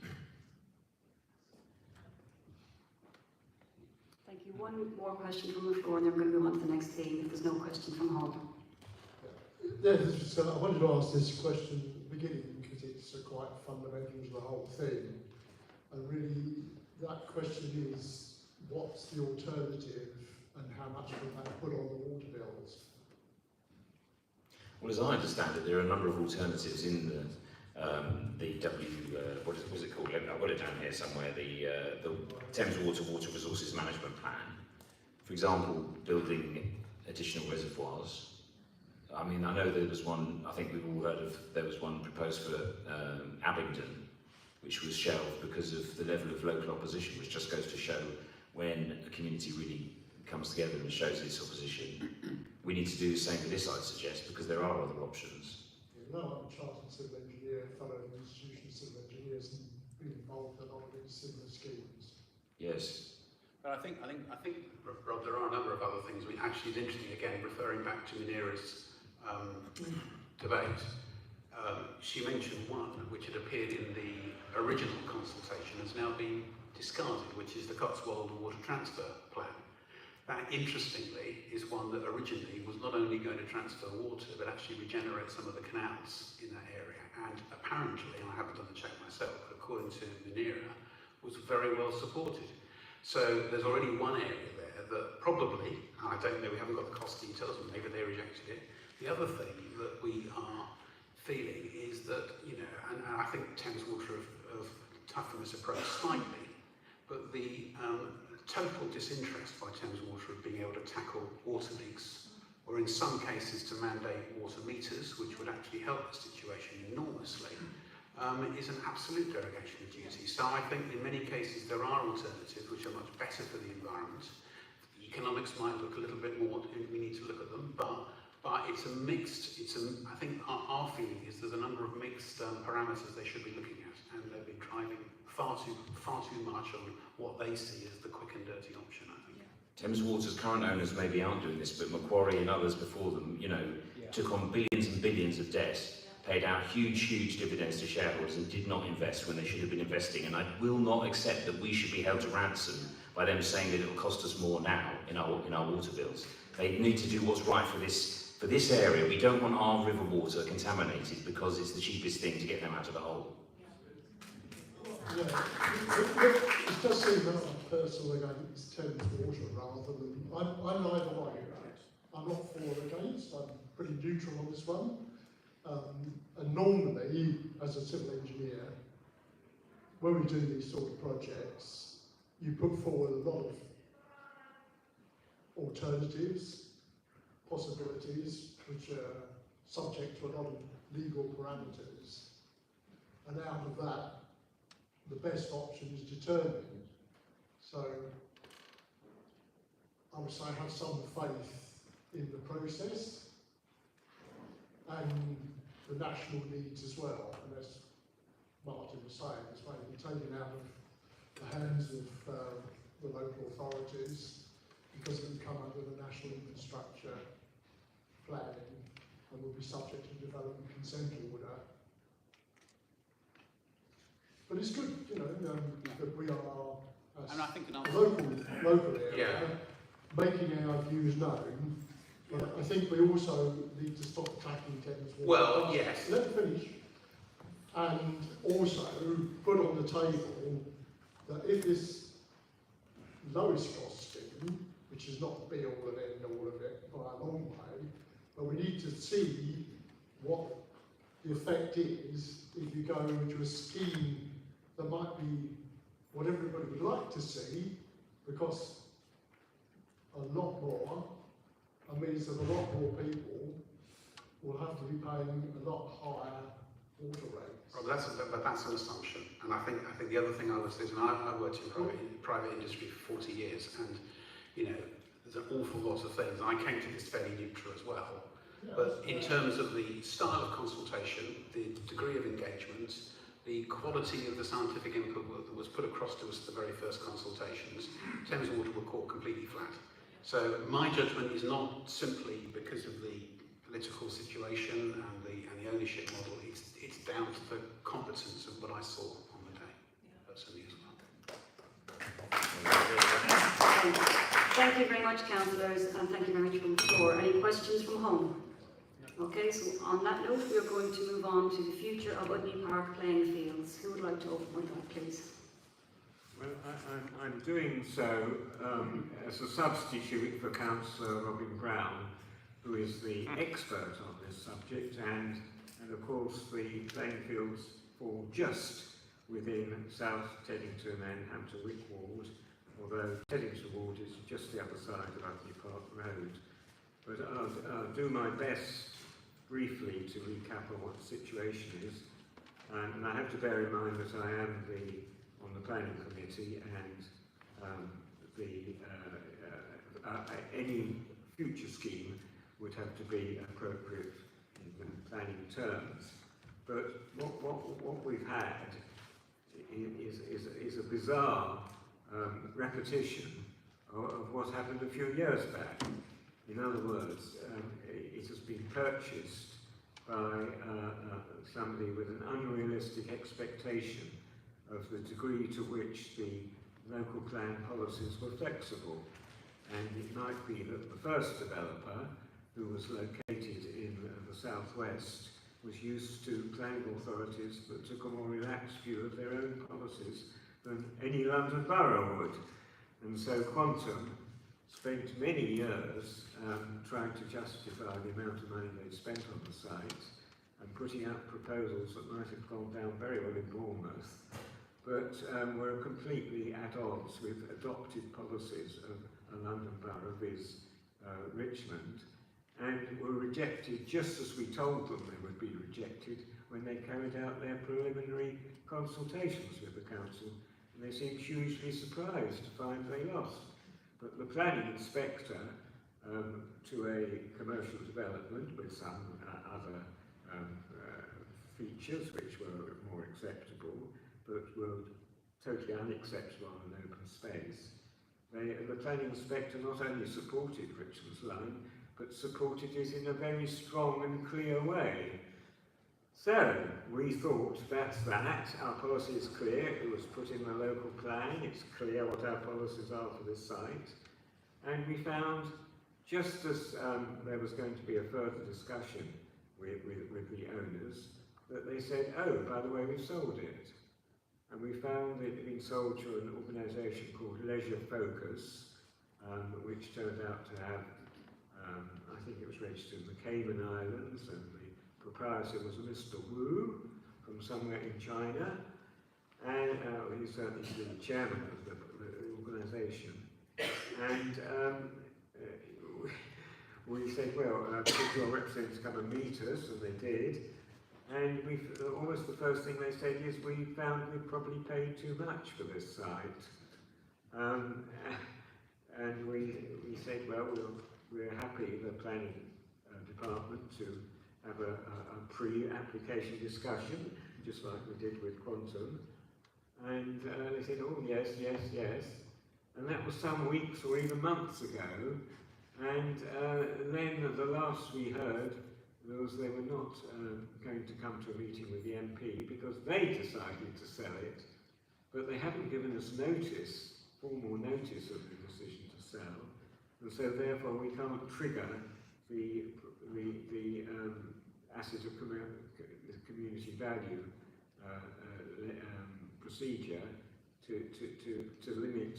Thank you. One more question from the floor, and then we're going to go on to the next theme if there's no question from home. Yeah, I wanted to ask this question at the beginning because it's quite fundamental to the whole thing. And really, that question is, what's the alternative and how much will that put on the water bills? Well, as I understand it, there are a number of alternatives in the what is it called? I've got it down here somewhere. The Thames Water Resources Management Plan. For example, building additional reservoirs. I mean, I know there was one. I think we've all heard of. There was one proposed for Abingdon, which was shelved because of the level of local opposition, which just goes to show when a community really comes together and shows its opposition. We need to do the same for this, I'd suggest, because there are other options. Yeah, no, I'm a chartered civil engineer, fellow institution civil engineers, and been involved in a lot of these similar schemes. Yes. But I think, Rob, there are a number of other things. I mean, actually, it's interesting, again, referring back to Munira's debate. She mentioned one which had appeared in the original consultation, has now been discarded, which is the Cotswold Water Transfer Plan. That, interestingly, is one that originally was not only going to transfer water, but actually regenerate some of the canals in that area. And apparently, and I haven't done the check myself, but according to Munira, was very well supported. So there's already one area there that probably, I don't know, we haven't got the cost details, and maybe they rejected it. The other thing that we are feeling is that, and I think Thames Water have toughened this approach slightly, but the total disinterest by Thames Water of being able to tackle water leaks, or in some cases to mandate water meters, which would actually help the situation enormously, is an absolute derogation of duty. So I think in many cases there are alternatives which are much better for the environment. The economics might look a little bit more, we need to look at them, but it's a mixed, I think our feeling is there's a number of mixed parameters they should be looking at, and they've been driving far too much on what they see as the quick and dirty option, I think. Thames Water's current owners maybe aren't doing this, but Macquarie and others before them, took on billions and billions of debt, paid out huge dividends to shareholders and did not invest when they should have been investing. And I will not accept that we should be held to ransom by them saying that it will cost us more now in our water bills. They need to do what's right for this area. We don't want our river water contaminated because it's the cheapest thing to get them out of the hole. Yeah, it does seem that I'm personally against Thames Water rather than, I'm neither way. I'm not for or against, I'm pretty neutral on this one. And normally, as a civil engineer, when we do these sort of projects, you put forward a lot of alternatives, possibilities, which are subject to a lot of legal parameters. And out of that, the best option is determined. So I would say have some faith in the process and the national needs as well. And as Martin was saying, it's maybe taken out of the hands of the local authorities because it will come under the National Infrastructure Planning and will be subject to development consent order. But it's good, that we are, And I think local area, making our views known. But I think we also need to stop attacking Thames Water. Well, yes. Let me finish. And also put on the table that if this lowest cost scheme, which is not the be all and end all of it by a long way, but we need to see what the effect is if you go into a scheme that might be what everybody would like to see, because a lot more, and means that a lot more people will have to be paying a lot higher water rates. Well, that's an assumption, and I think the other thing I would say is, and I worked in private industry for 40 years, and you know, there's an awful lot of things. I came to this fairly neutral as well, but in terms of the style of consultation, the degree of engagement, the quality of the scientific input that was put across to us at the very first consultations, Thames Water were caught completely flat. So my judgment is not simply because of the political situation and the ownership model, it's down to the competence of what I saw on the day, personally as well. Thank you very much, councillors, and thank you very much from the floor. Any questions from home? Okay, so on that note, we are going to move on to the future of Udney Park playing fields. Who would like to open with that, please? Well, I'm doing so as a substitute for Councillor Robin Brown, who is the expert on this subject, and of course the playing fields fall just within South Teddington and Hampton Wick ward, although Teddington ward is just the other side of Udney Park Road. But I'll do my best briefly to recap on what the situation is, and I have to bear in mind that I am on the planning committee, and any future scheme would have to be appropriate in planning terms. But what we've had is a bizarre repetition of what happened a few years back. In other words, it has been purchased by somebody with an unrealistic expectation of the degree to which the local plan policies were flexible. And it might be that the first developer, who was located in the southwest, was used to planning authorities that took a more relaxed view of their own policies than any London borough would. And so Quantum spent many years trying to justify the amount of money they'd spent on the site and putting out proposals that might have gone down very well in Bournemouth, but were completely at odds with adopted policies of a London borough, viz. Richmond, and were rejected just as we told them they would be rejected when they carried out their preliminary consultations with the council, and they seemed hugely surprised to find they lost. But the planning inspector to a commercial development with some other features which were more acceptable, but were totally unacceptable on an open space. The planning inspector not only supported Richmond's line, but supported it in a very strong and clear way. So, we thought, that's that, our policy is clear, it was put in the local plan, it's clear what our policies are for this site, and we found, just as there was going to be a further discussion with the owners, that they said, oh, by the way, we've sold it. And we found it had been sold to an organisation called Leisure Focus, which turned out to have, I think it was registered in the Cayman Islands, and the proprietor was a Mr. Wu from somewhere in China, and he's certainly the chairman of the organisation. And we said, well, could your representatives come and meet us? And they did. And almost the first thing they said is, we found we'd probably paid too much for this site. And we said, well, we're happy, the planning department, to have a pre-application discussion, just like we did with Quantum. And they said, oh, yes, yes, yes. And that was some weeks or even months ago. And then the last we heard was they were not going to come to a meeting with the MP because they decided to sell it, but they haven't given us notice, formal notice of the decision to sell, and so therefore we can't trigger the asset of community value procedure to limit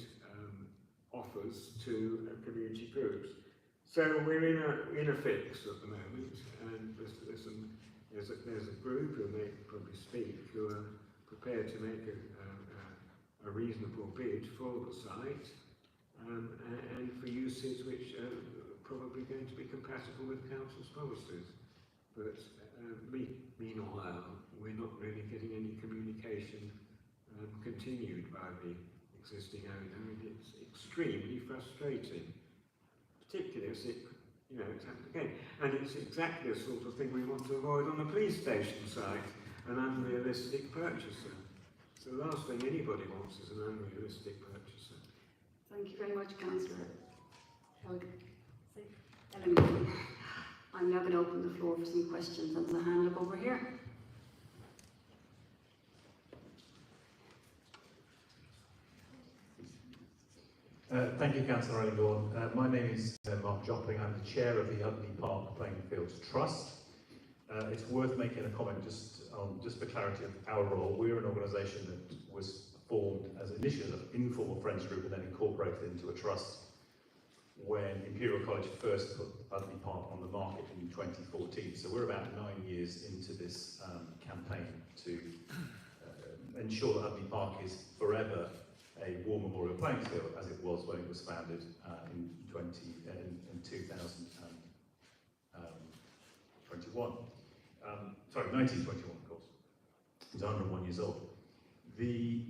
offers to community groups. So we're in a fix at the moment, and there's some there's a group who may probably speak who are prepared to make a reasonable bid for the site and for uses which are probably going to be compatible with council's policies. But meanwhile, we're not really getting any communication continued by the existing owner, and it's extremely frustrating, particularly as it, it's happened again. And it's exactly the sort of thing we want to avoid on a police station site, an unrealistic purchaser. So the last thing anybody wants is an unrealistic purchaser. Thank you very much, Councillor. Ellen, I'm now going to open the floor for some questions. And there's a hand up over here. Thank you, Councillor Ellenbourne. My name is Mark Jopling. I'm the chair of the Udley Park Playing Fields Trust. It's worth making a comment just for clarity of our role. We're an organisation that was formed as initially an informal friends group and then incorporated into a trust when Imperial College first put Udley Park on the market in 2014. So we're about 9 years into this campaign to ensure that Udley Park is forever a war memorial playing field, as it was when it was founded in 1921, of course. It's 101 years old. The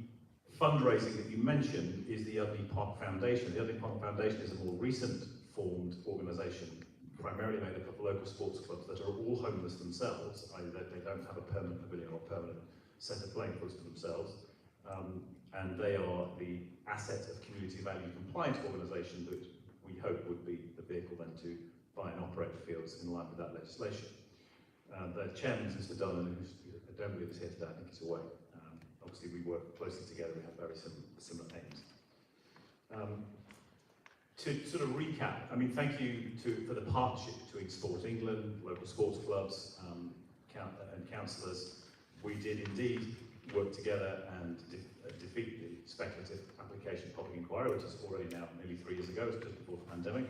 fundraising that you mentioned is the Udley Park Foundation. The Udley Park Foundation is a more recent formed organisation, primarily made up of local sports clubs that are all homeless themselves, i.e. that they don't have a permanent pavilion or permanent set of playing fields for themselves. And they are the asset of community value compliance organisation that we hope would be the vehicle then to buy and operate the fields in line with that legislation. The chairman is Mr. Dillon, who's, I don't believe is here today, I think he's away. Obviously we work closely together, we have very similar aims. To sort of recap, I mean, thank you for the partnership between Sport England, local sports clubs and councillors. We did indeed work together and defeat the speculative application public inquiry, which is already now nearly 3 years ago, it was just before the pandemic.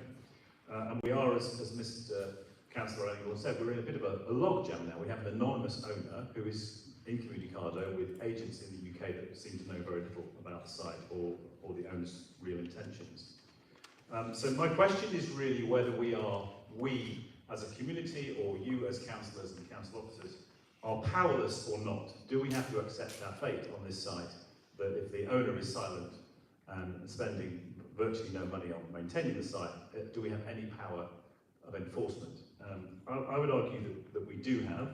And we are, as Mr. Councillor Ellenbourne said, we're in a bit of a logjam now. We have an anonymous owner who is incommunicado with agents in the UK that seem to know very little about the site or the owner's real intentions. So my question is really whether we as a community or you as councillors and council officers are powerless or not. Do we have to accept our fate on this site that if the owner is silent and spending virtually no money on maintaining the site, do we have any power of enforcement? I would argue that we do have.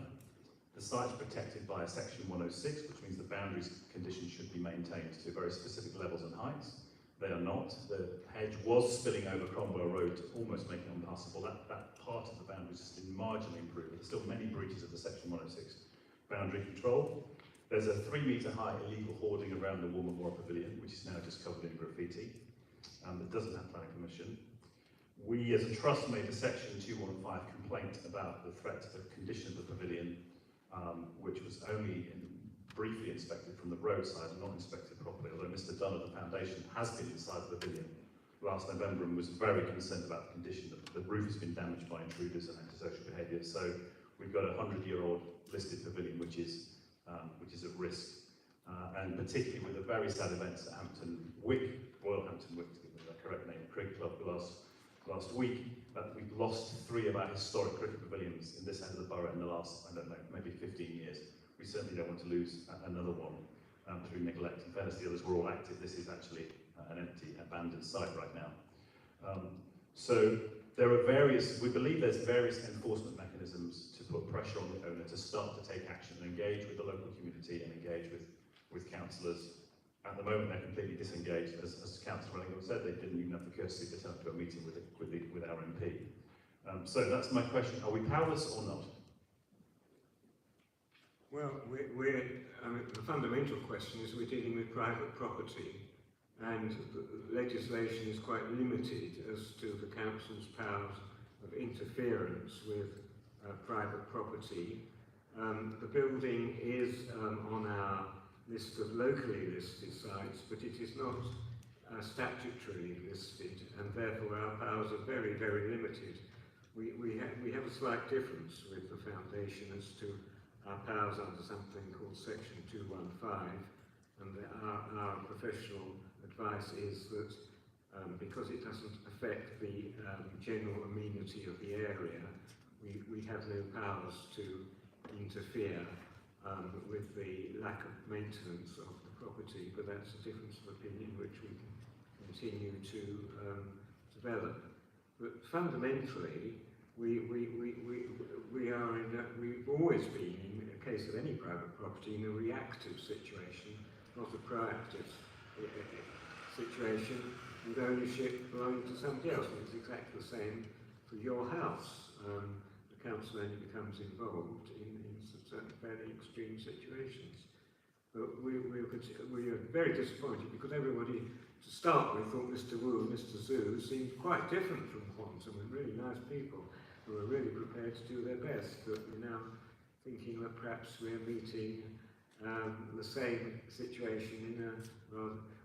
The site's protected by a section 106, which means the boundaries conditions should be maintained to very specific levels and heights. They are not. The hedge was spilling over Cromwell Road to almost make it impassable. That part of the boundaries has been marginally improved. There's still many breaches of the section 106 boundary control. There's a 3-metre high illegal hoarding around the War Memorial Pavilion, which is now just covered in graffiti, that doesn't have planning permission. We as a trust made a section 215 complaint about the threat to the condition of the pavilion, which was only briefly inspected from the roadside and not inspected properly, although Mr. Dunn of the foundation has been inside the pavilion last November and was very concerned about the condition. The roof has been damaged by intruders and antisocial behaviour, so we've got a 100-year-old listed pavilion which is at risk, and particularly with the very sad events at Hampton Wick, Royal Hampton Wick, to give me the correct name, cricket club last week, we've lost 3 of our historic cricket pavilions in this end of the borough in the last, I don't know, maybe 15 years. We certainly don't want to lose another one through neglect. In fairness, the others were all active. This is actually an empty, abandoned site right now. So there are we believe there's various enforcement mechanisms to put pressure on the owner to start to take action and engage with the local community and engage with councillors. At the moment, they're completely disengaged. As Councillor Ellenbourne said, they didn't even have the courtesy to turn up to a meeting with our MP. So that's my question. Are we powerless or not? Well, the fundamental question is we're dealing with private property, and the legislation is quite limited as to the council's powers of interference with private property. The building is on our list of locally listed sites, but it is not statutorily listed, and therefore our powers are very, very limited. we have a slight difference with the foundation as to our powers under something called Section 215, and our professional advice is that because it doesn't affect the general amenity of the area, we have no powers to interfere with the lack of maintenance of the property, but that's a difference of opinion which we can continue to develop. But fundamentally, we've always been, in the case of any private property, in a reactive situation, not a proactive situation with ownership belonging to somebody else. And it's exactly the same for your house. The council only becomes involved in certain fairly extreme situations. But we are very disappointed because everybody, to start with, thought Mr. Wu and Mr. Zhu seemed quite different from Quantum and really nice people who are really prepared to do their best. But we're now thinking that perhaps we're meeting the same situation in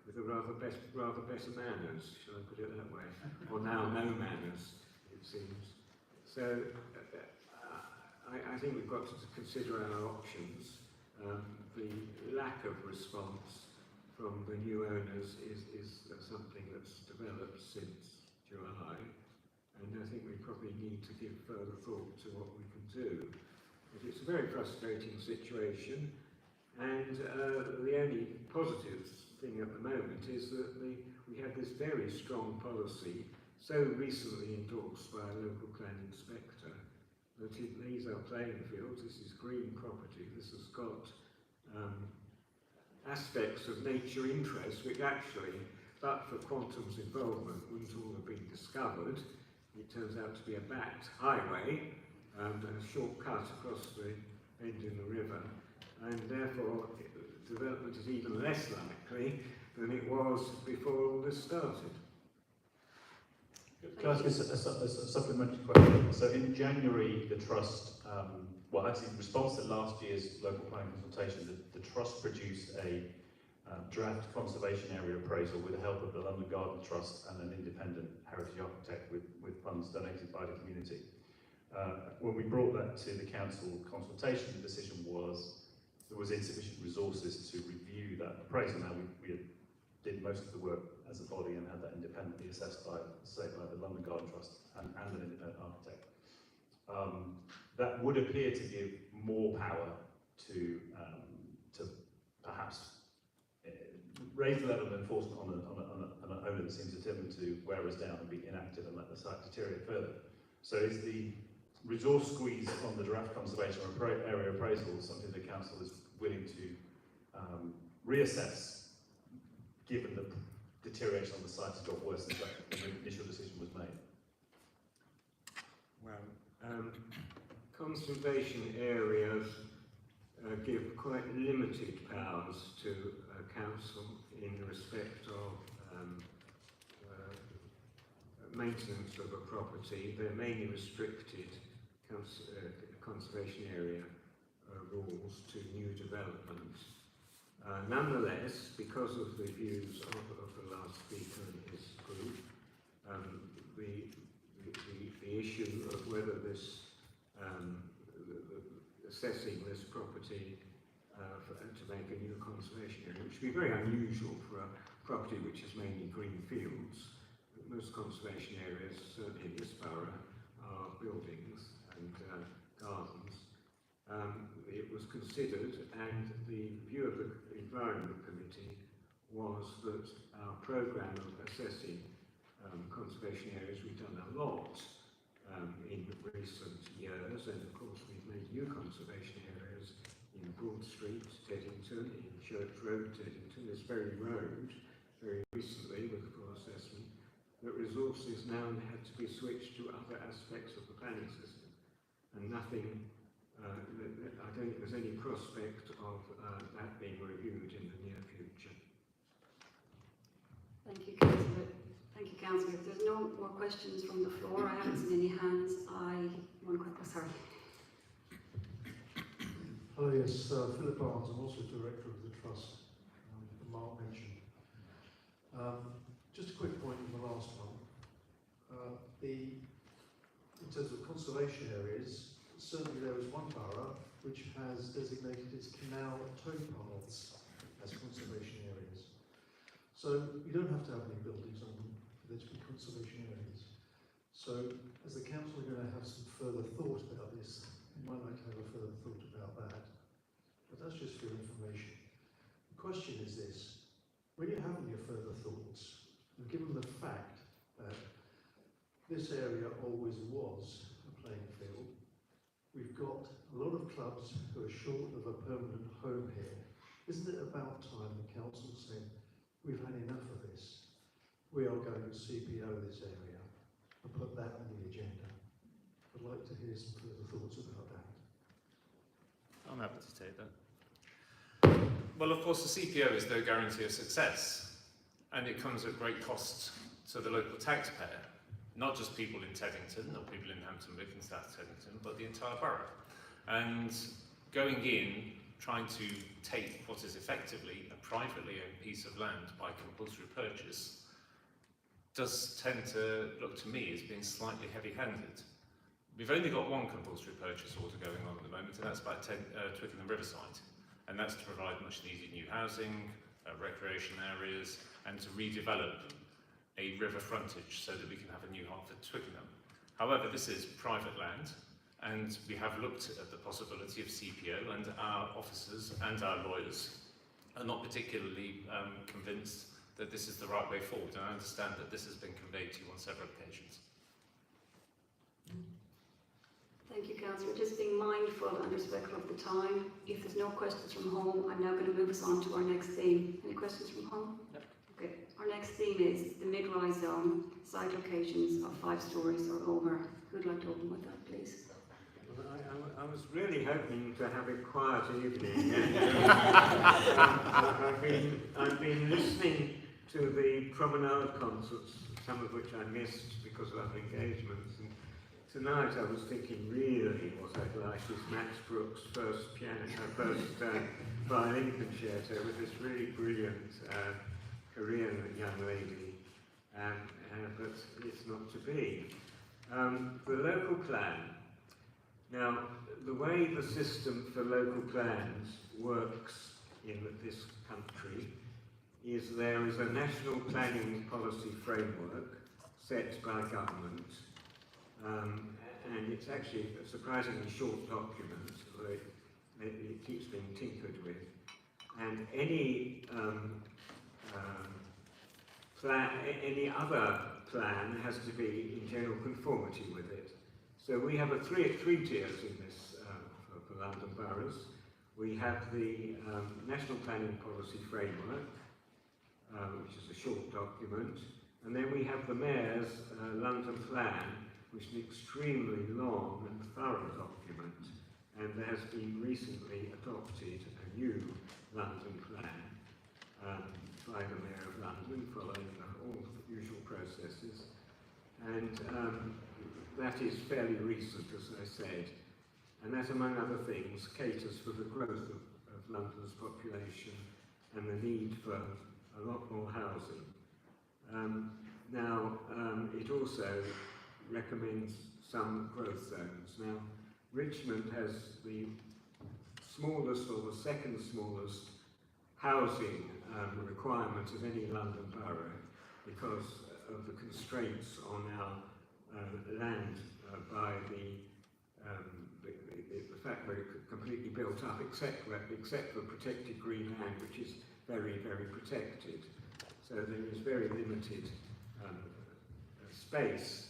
with rather better manners, shall I put it that way, or now no manners, it seems. So I think we've got to consider our options. The lack of response from the new owners is something that's developed since July, and I think we probably need to give further thought to what we can do. But it's a very frustrating situation, and the only positive thing at the moment is that we have this very strong policy, so recently endorsed by a local planning inspector, that these are playing fields. This is green property. This has got aspects of nature interest which actually, but for Quantum's involvement, wouldn't all have been discovered. It turns out to be a backed highway and a shortcut across the bend in the river, and therefore development is even less likely than it was before all this started. Can I ask a supplementary question? So in January, the Trust, well actually in response to last year's local planning consultation, the Trust produced a draft conservation area appraisal with the help of the London Garden Trust and an independent heritage architect with funds donated by the community. When we brought that to the council consultation, the decision was there was insufficient resources to review that appraisal. Now we did most of the work as a body and had that independently assessed by, say, by the London Garden Trust and an independent architect. That would appear to give more power to perhaps raise the level of enforcement on an owner that seems determined to wear us down and be inactive and let the site deteriorate further. So is the resource squeeze on the draft conservation area appraisal something the council is willing to reassess, given the deterioration on the site has got worse than the initial decision was made? Well, conservation areas give quite limited powers to council in respect of maintenance of a property. They're mainly restricted conservation area rules to new developments. Nonetheless, because of the views of the last speaker and his group, the issue of whether this assessing this property to make a new conservation area, which would be very unusual for a property which is mainly green fields. Most conservation areas, certainly in this borough, are buildings and gardens. It was considered, and the view of the Environment Committee was that our programme of assessing conservation areas, we've done a lot in recent years, and of course we've made new conservation areas in Broad Street, Teddington, in Church Road, Teddington, this very road, very recently with a full assessment, that resources now had to be switched to other aspects of the planning system, and nothing, I don't think there's any prospect of that being reviewed in the near future. Thank you, Councillor. Thank you, Councillor. If there's no more questions from the floor, I haven't seen any hands. Sorry. Hello, yes, Philip Barnes. I'm also Director of the Trust, Mark mentioned. Just a quick point on the last one. The in terms of conservation areas, certainly there is one borough which has designated its canal tow paths as conservation areas. So you don't have to have any buildings on them for there to be conservation areas. So as the council are going to have some further thought about this, you might like to have a further thought about that. But that's just for information. The question is this: when you're having your further thoughts, and given the fact that this area always was a playing field, we've got a lot of clubs who are short of a permanent home here. Isn't it about time the council said, we've had enough of this, we are going to CPO this area and put that on the agenda? I'd like to hear some further thoughts about that. I'm happy to take that. Well, of course, the CPO is no guarantee of success, and it comes at great cost to the local taxpayer, not just people in Teddington or people in Hampton Wick and South Teddington, but the entire borough. And going in, trying to take what is effectively a privately owned piece of land by compulsory purchase does tend to look to me as being slightly heavy-handed. We've only got one compulsory purchase order going on at the moment, and that's by Twickenham Riverside. And that's to provide much needed new housing, recreation areas, and to redevelop a river frontage so that we can have a new Hartford Twickenham. However, this is private land, and we have looked at the possibility of CPO, and our officers and our lawyers are not particularly convinced that this is the right way forward, and I understand that this has been conveyed to you on several occasions. Thank you, Councillor. Just being mindful and respectful of the time. If there's no questions from home, I'm now going to move us on to our next theme. Any questions from home? No. Okay. Our next theme is the mid-rise zone, site locations of 5 stories or over. Who'd like to open with that, please? Well, I was really hoping to have a quiet evening. I've been listening to the promenade concerts, some of which I missed because of other engagements. And tonight I was thinking really what I'd like is Max Brooks' first violin concerto with this really brilliant Korean young lady, but it's not to be. The local plan. Now, the way the system for local plans works in this country is there is a national planning policy framework set by government, and it's actually a surprisingly short document, although it keeps being tinkered with. And any any other plan has to be in general conformity with it. So we have three tiers in this for London boroughs. We have the National Planning Policy Framework, which is a short document, and then we have the Mayor's London Plan, which is an extremely long and thorough document, and there has been recently adopted a new London Plan by the Mayor of London, following all the usual processes, and that is fairly recent, as I said, and that, among other things, caters for the growth of London's population and the need for a lot more housing. It also recommends some growth zones. Now, Richmond has the smallest or the second smallest housing requirement of any London borough because of the constraints on our land by the fact we're completely built up, except for protected green land, which is very, very protected. So there is very limited space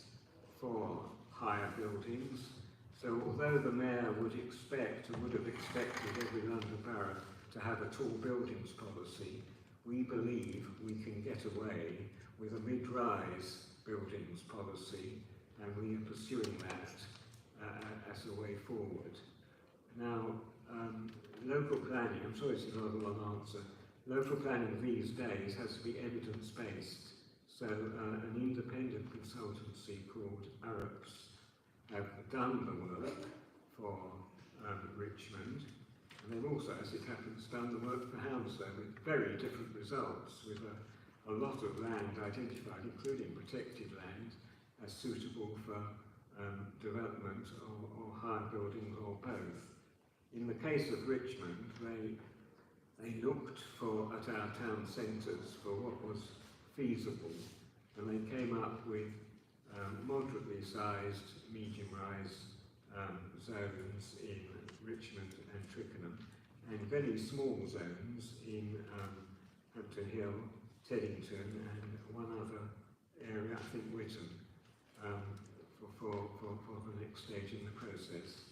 for higher buildings. So although the Mayor would expect, and would have expected every London borough to have a tall buildings policy, we believe we can get away with a mid-rise buildings policy, and we are pursuing that as a way forward. Now, local planning, I'm sorry it's a rather long answer, local planning these days has to be evidence-based. So an independent consultancy called Arabs have done the work for Richmond, and they've also, as it happens, done the work for Hounslow with very different results, with a lot of land identified, including protected land, as suitable for development or higher buildings or both. In the case of Richmond, they looked at our town centres for what was feasible, and they came up with moderately sized, medium-rise zones in Richmond and Twickenham, and very small zones in Hampton Hill, Teddington, and one other area, I think Whitton, for the next stage in the process.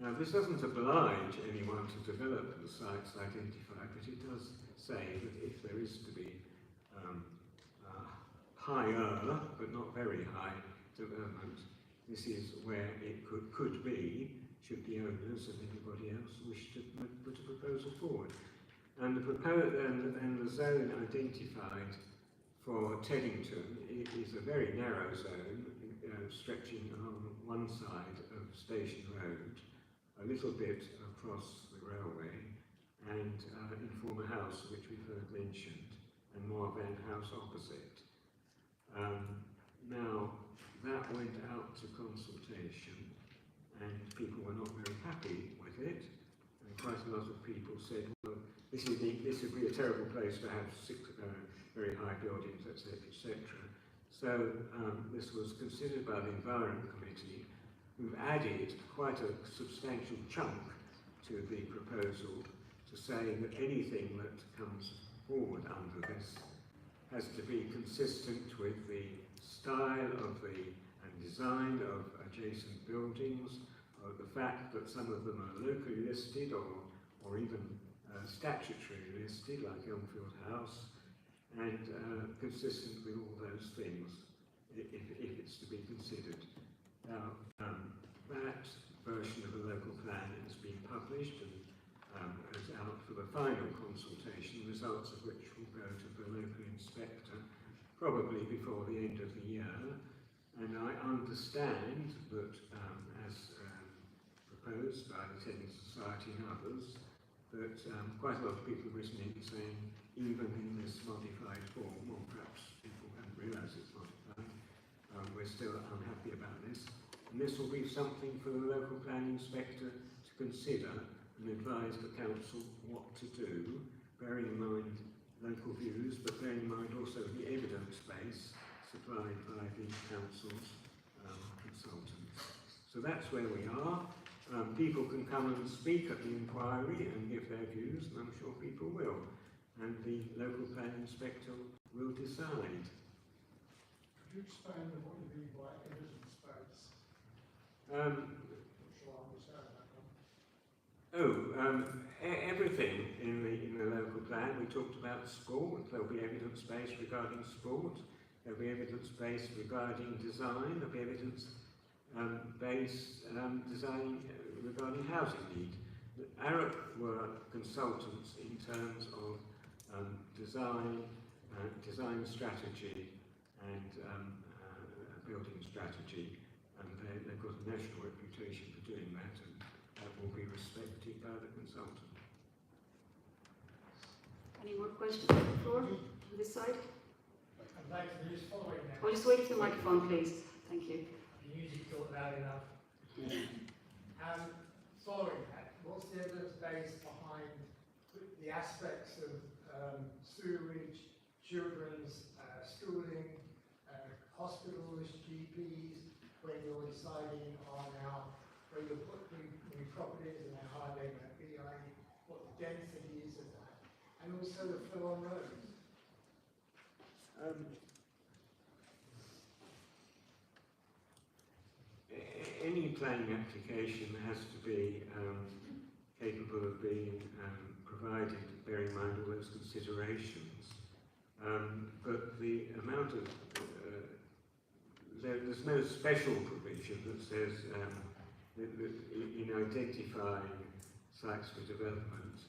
Now, this doesn't oblige anyone to develop the sites identified, but it does say that if there is to be higher, but not very high, development, this is where it could be, should the owners and anybody else wish to put a proposal forward. And the zone identified for Teddington is a very narrow zone, stretching along one side of Station Road, a little bit across the railway, and Informer House, which we've heard mentioned, and Moorvan House opposite. Now, that went out to consultation, and people were not very happy with it, and quite a lot of people said, well, this would be a terrible place to have very high buildings, etc., etc. So this was considered by the Environment Committee, who've added quite a substantial chunk to the proposal to say that anything that comes forward under this has to be consistent with the style of and design of adjacent buildings, or the fact that some of them are locally listed or even statutorily listed, like Elmfield House, and consistent with all those things, if it's to be considered. Now, that version of the local plan has been published and is out for the final consultation, results of which will go to the local inspector, probably before the end of the year. And I understand that, as proposed by the Teddington Society and others, that quite a lot of people have written in saying, even in this modified form, or perhaps people haven't realised it's modified, we're still unhappy about this. And this will be something for the local planning inspector to consider and advise the council what to do, bearing in mind local views, but bearing in mind also the evidence base supplied by the council's consultants. So that's where we are. People can come and speak at the inquiry and give their views, and I'm sure people will. And the local planning inspector will decide. Could you expand on what you mean by evidence base? Not sure I understand that one. Everything in the local plan. We talked about sport. There'll be evidence base regarding sport. There'll be evidence base regarding design. There'll be evidence base design regarding housing need. ARUP were consultants in terms of design strategy and building strategy, and they've got a national reputation for doing that, and that will be respected by the consultant. Any more questions on the floor on this side? I'd like to just follow it now. Oh, just wait for the microphone, please. Thank you. The music not loud enough. Following that, what's the evidence base behind the aspects of sewerage, children's schooling, hospitals, GPs, when you're deciding on where you're putting new properties and how high they're going to be, what the density is of that, and also the flow on roads? Any planning application has to be capable of being provided, bearing in mind all those considerations. But the amount of there's no special provision that says that in identifying sites for development,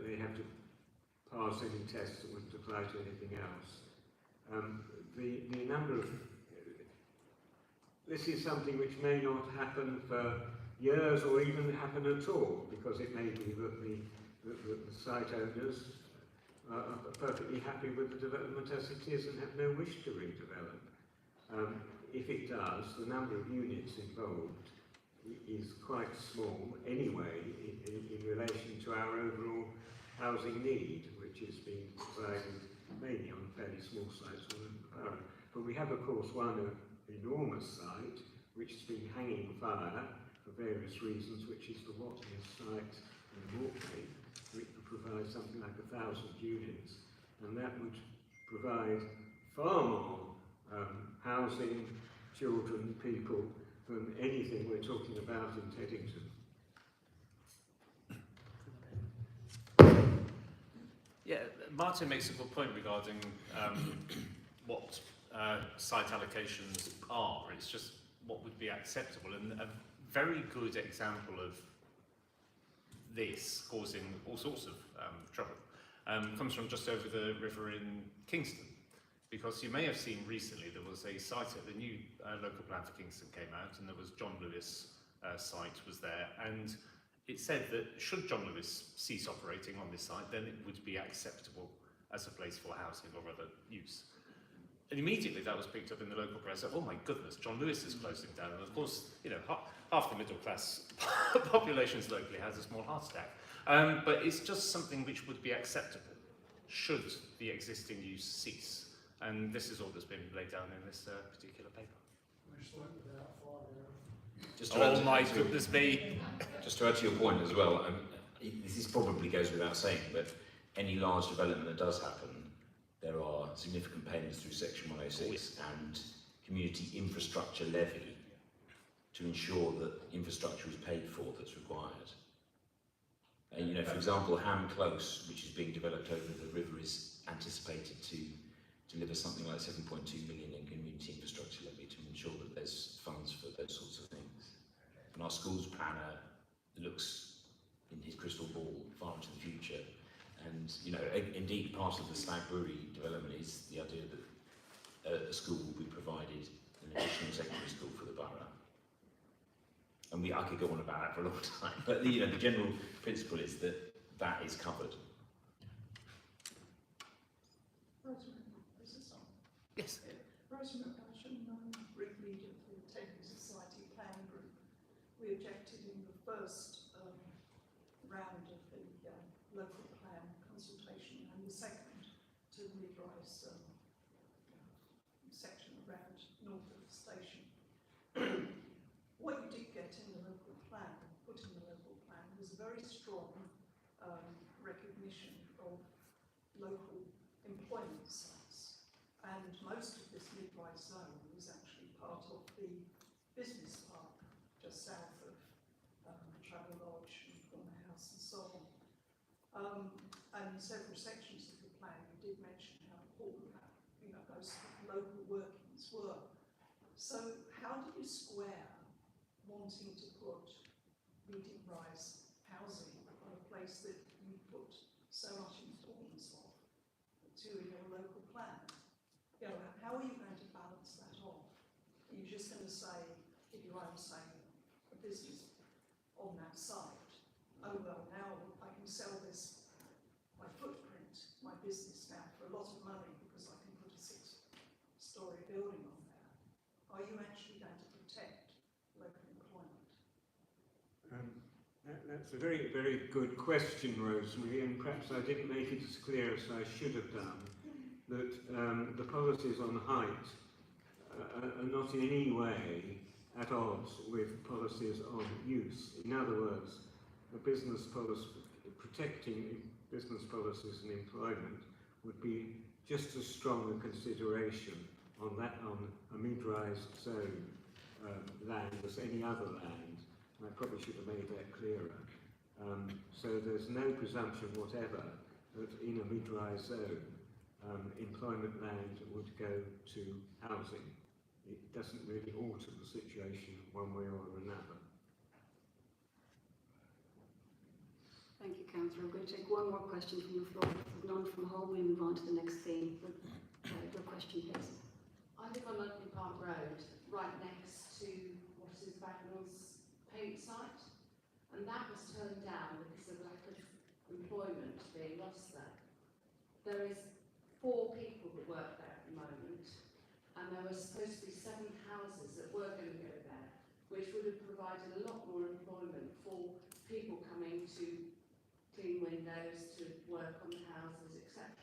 they have to pass any tests that wouldn't apply to anything else. The number of this is something which may not happen for years or even happen at all, because it may be that the site owners are perfectly happy with the development as it is and have no wish to redevelop. if it does, the number of units involved is quite small anyway in relation to our overall housing need, which is being provided mainly on fairly small sites within the borough. But we have, of course, one enormous site which has been hanging fire for various reasons, which is the Watness site in Mortlake, which would provide something like 1,000 units, and that would provide far more housing, children, people, than anything we're talking about in Teddington. Yeah, Martin makes a good point regarding what site allocations are. It's just what would be acceptable, and a very good example of this causing all sorts of trouble comes from just over the river in Kingston. Because you may have seen recently there was a site at the new local plan for Kingston came out, and there was John Lewis site was there, and it said that should John Lewis cease operating on this site, then it would be acceptable as a place for housing or other use. And immediately that was picked up in the local press. Oh my goodness, John Lewis is closing down, and of course, you know, half the middle class populations locally has a small heart attack. But it's just something which would be acceptable should the existing use cease. And this is all that's been laid down in this particular paper. Just to add to, my goodness me! Just to add to your point as well, this probably goes without saying, but any large development that does happen, there are significant payments through Section 106 and community infrastructure levy to ensure that infrastructure is paid for that's required. You know, for example, Ham Close, which is being developed over the river, is anticipated to deliver something like 7.2 million in community infrastructure levy to ensure that there's funds for those sorts of things. And our schools planner looks in his crystal ball far into the future. And, you know, indeed, part of the Stag Brewery development is the idea that a school will be provided, an additional secondary school for the borough. And I could go on about that for a long time, but you know, the general principle is that that is covered. Yes. Rosemary Passion, group leader for the Teddington Society Planning Group. We objected in the first round of the local plan consultation and the second to the mid-rise section around north of the station. What you did get in the local plan, put in the local plan, was a very strong recognition of local employment sites. And most of this mid-rise zone was actually part of the business park just south of Travel Lodge and Corner House and so on. And in several sections of the plan, you did mention how important that, you know, those local workings were. So how do you square wanting to put medium-rise housing on a place that you put so much importance of to in your local plan? You know, how are you going to balance that off? Are you just going to say, if you own, say, a business on that site, oh well, now I can sell this, my footprint, my business now for a lot of money because I can put a 6-story building on there. Are you actually going to protect local employment? That's a very, very good question, Rosemary, and perhaps I didn't make it as clear as I should have done. That the policies on height are not in any way at odds with policies on use. In other words, a business policy, protecting business policies and employment would be just as strong a consideration on a mid-rise zone land as any other land. I probably should have made that clearer. So there's no presumption whatever that in a mid-rise zone employment land would go to housing. It doesn't really alter the situation one way or another. Thank you, Councillor. I'm going to take one more question from the floor. If none from home, we'll move on to the next theme. Your question, please. I live on Ludley Park Road, right next to what is Bagnall's paint site, and that was turned down because of lack of employment being lost there. There is 4 people that work there at the moment, and there were supposed to be 7 houses that were going to go there, which would have provided a lot more employment for people coming to clean windows, to work on the houses, etc.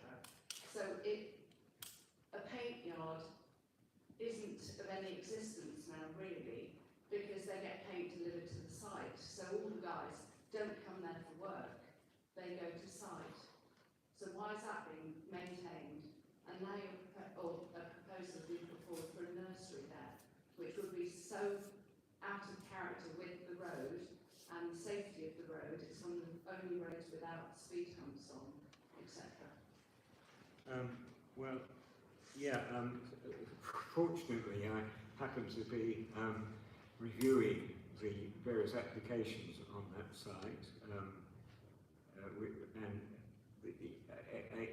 So a paint yard isn't of any existence now, really, because they get paint delivered to the site. So all the guys don't come there for work, they go to site. So why is that being maintained? And now a proposal being put forward for a nursery there, which would be so out of character with the road and the safety of the road. It's one of the only roads without speed humps on, etc. Well, yeah, fortunately I happen to be reviewing the various applications on that site, and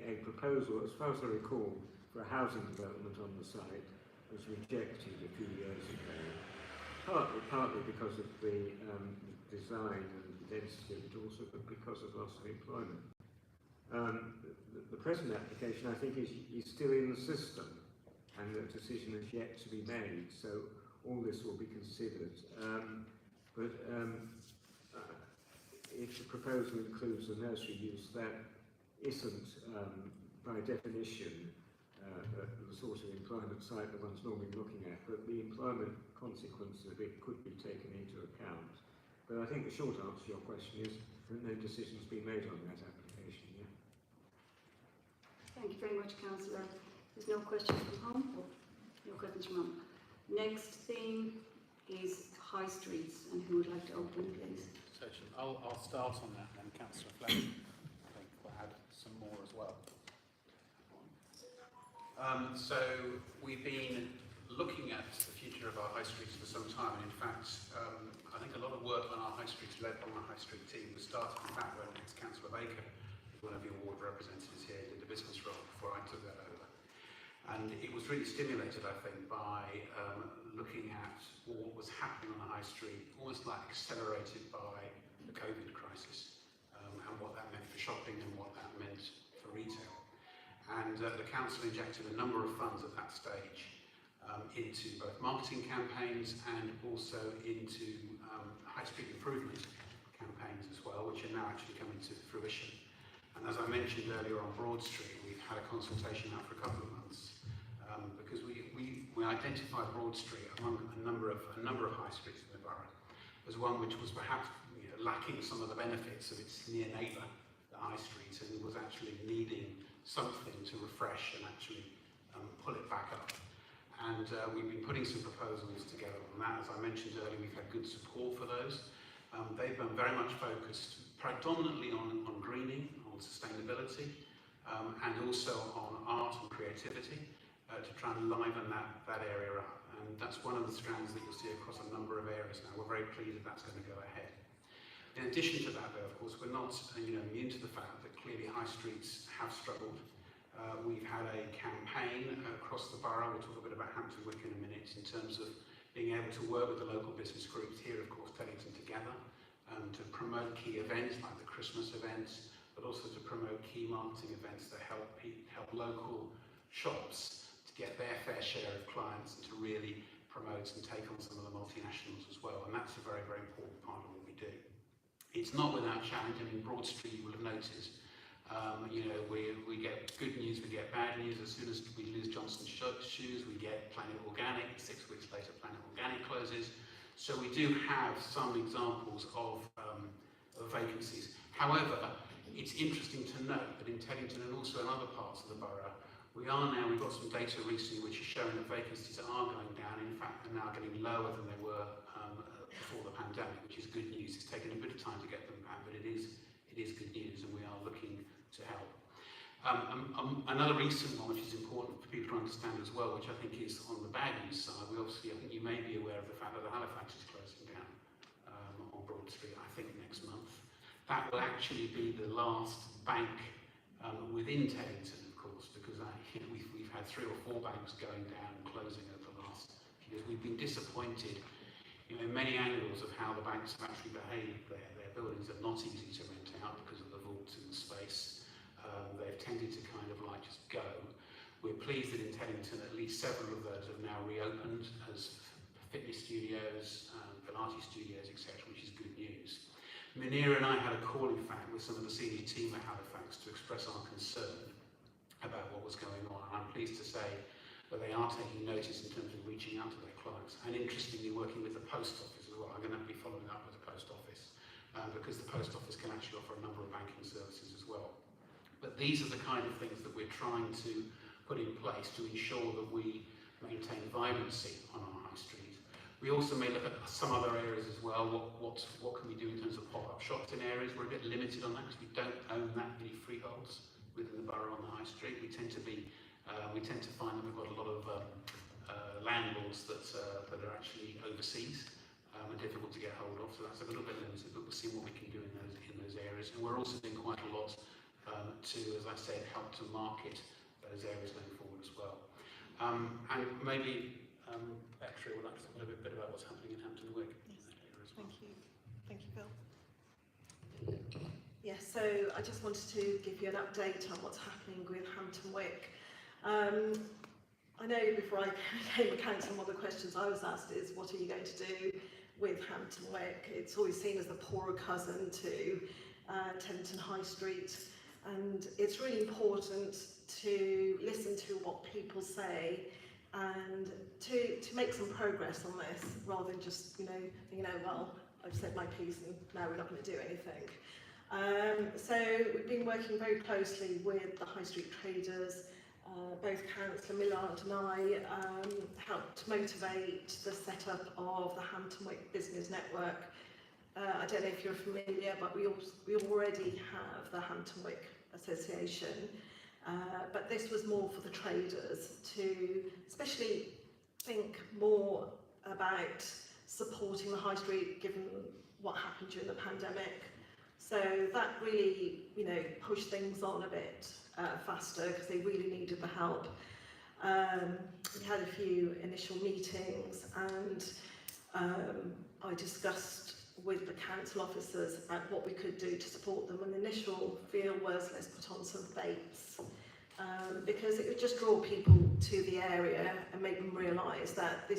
a proposal, as far as I recall, for a housing development on the site was rejected a few years ago, partly because of the design and density, but also because of loss of employment. The present application, I think, is still in the system, and the decision is yet to be made, so all this will be considered. If the proposal includes a nursery use, that isn't, by definition, the sort of employment site that one's normally looking at, but the employment consequence of it could be taken into account. But I think the short answer to your question is that no decision's been made on that application yet. Thank you very much, Councillor. There's no questions from home? No questions from home. Next theme is high streets, and who would like to open, please? I'll start on that then, Councillor Fleming. I think we'll add some more as well. So we've been looking at the future of our high streets for some time. In fact, I think a lot of work on our high streets, led by my high street team, was started in fact when Councillor Baker, one of your ward representatives here, did the business role before I took that over. And it was really stimulated, I think, by looking at what was happening on the high street, almost like accelerated by the COVID crisis, and what that meant for shopping and what that meant for retail. And the council injected a number of funds at that stage into both marketing campaigns and also into high street improvement campaigns as well, which are now actually coming to fruition. And as I mentioned earlier on Broad Street, we've had a consultation out for a couple of months because we identified Broad Street among a number of high streets in the borough as one which was perhaps lacking some of the benefits of its near neighbour, the high street, and was actually needing something to refresh and actually pull it back up. And we've been putting some proposals together on that. As I mentioned earlier, we've had good support for those. They've been very much focused predominantly on greening, on sustainability, and also on art and creativity to try and liven that area up. And that's one of the strands that you'll see across a number of areas now. We're very pleased that that's going to go ahead. In addition to that, though, of course, we're not immune to the fact that clearly high streets have struggled. We've had a campaign across the borough, we'll talk a bit about Hampton Wick in a minute, in terms of being able to work with the local business groups here, of course, Teddington Together, to promote key events like the Christmas events, but also to promote key marketing events that help local shops to get their fair share of clients and to really promote and take on some of the multinationals as well. And that's a very, very important part of what we do. It's not without challenge. I mean, Broad Street, you will have noticed, we get good news, we get bad news. As soon as we lose Johnson's Shoes, we get Planet Organic. 6 weeks later, Planet Organic closes. So we do have some examples of vacancies. However, it's interesting to note that in Teddington and also in other parts of the borough, we've got some data recently which is showing that vacancies are going down. In fact, they're now getting lower than they were before the pandemic, which is good news. It's taken a bit of time to get them back, but it is good news, and we are looking to help. Another recent one, which is important for people to understand as well, which I think is on the bad news side, I think you may be aware of the fact that the Halifax is closing down on Broad Street, I think next month. That will actually be the last bank within Teddington, of course, because we've had 3 or 4 banks going down and closing over the last few years. We've been disappointed in many angles of how the banks have actually behaved there. Their buildings are not easy to rent out because of the vaults in the space. They've tended to kind of like just go. We're pleased that in Teddington at least several of those have now reopened as fitness studios, Pilates studios, etc., which is good news. Munira and I had a call, in fact, with some of the senior team at Halifax to express our concern about what was going on. And I'm pleased to say that they are taking notice in terms of reaching out to their clients and interestingly working with the post office as well. I'm going to be following up with the post office because the post office can actually offer a number of banking services as well. But these are the kind of things that we're trying to put in place to ensure that we maintain vibrancy on our high street. We also may look at some other areas as well. What can we do in terms of pop-up shops in areas? We're a bit limited on that because we don't own that many freeholds within the borough on the high street. We tend to find that we've got a lot of landlords that are actually overseas and difficult to get hold of. So that's a little bit limited, but we'll see what we can do in those areas. And we're also doing quite a lot to, as I said, help to market those areas going forward as well. And maybe Becca would like to talk a little bit about what's happening in Hampton Wick. Yes. Thank you. Thank you, Phil. Yes, so I just wanted to give you an update on what's happening with Hampton Wick. I know before I came to council, one of the questions I was asked is, what are you going to do with Hampton Wick? It's always seen as the poorer cousin to Teddington High Street, and it's really important to listen to what people say and to make some progress on this, rather than just, well, I've said my piece and now we're not going to do anything. So we've been working very closely with the high street traders. Both Councillor Millard and I helped motivate the setup of the Hampton Wick Business Network. I don't know if you're familiar, but we already have the Hampton Wick Association, but this was more for the traders to especially think more about supporting the high street given what happened during the pandemic. So that really, pushed things on a bit faster because they really needed the help. We had a few initial meetings and I discussed with the council officers at what we could do to support them, and the initial feel was, let's put on some dates because it would just draw people to the area and make them realise that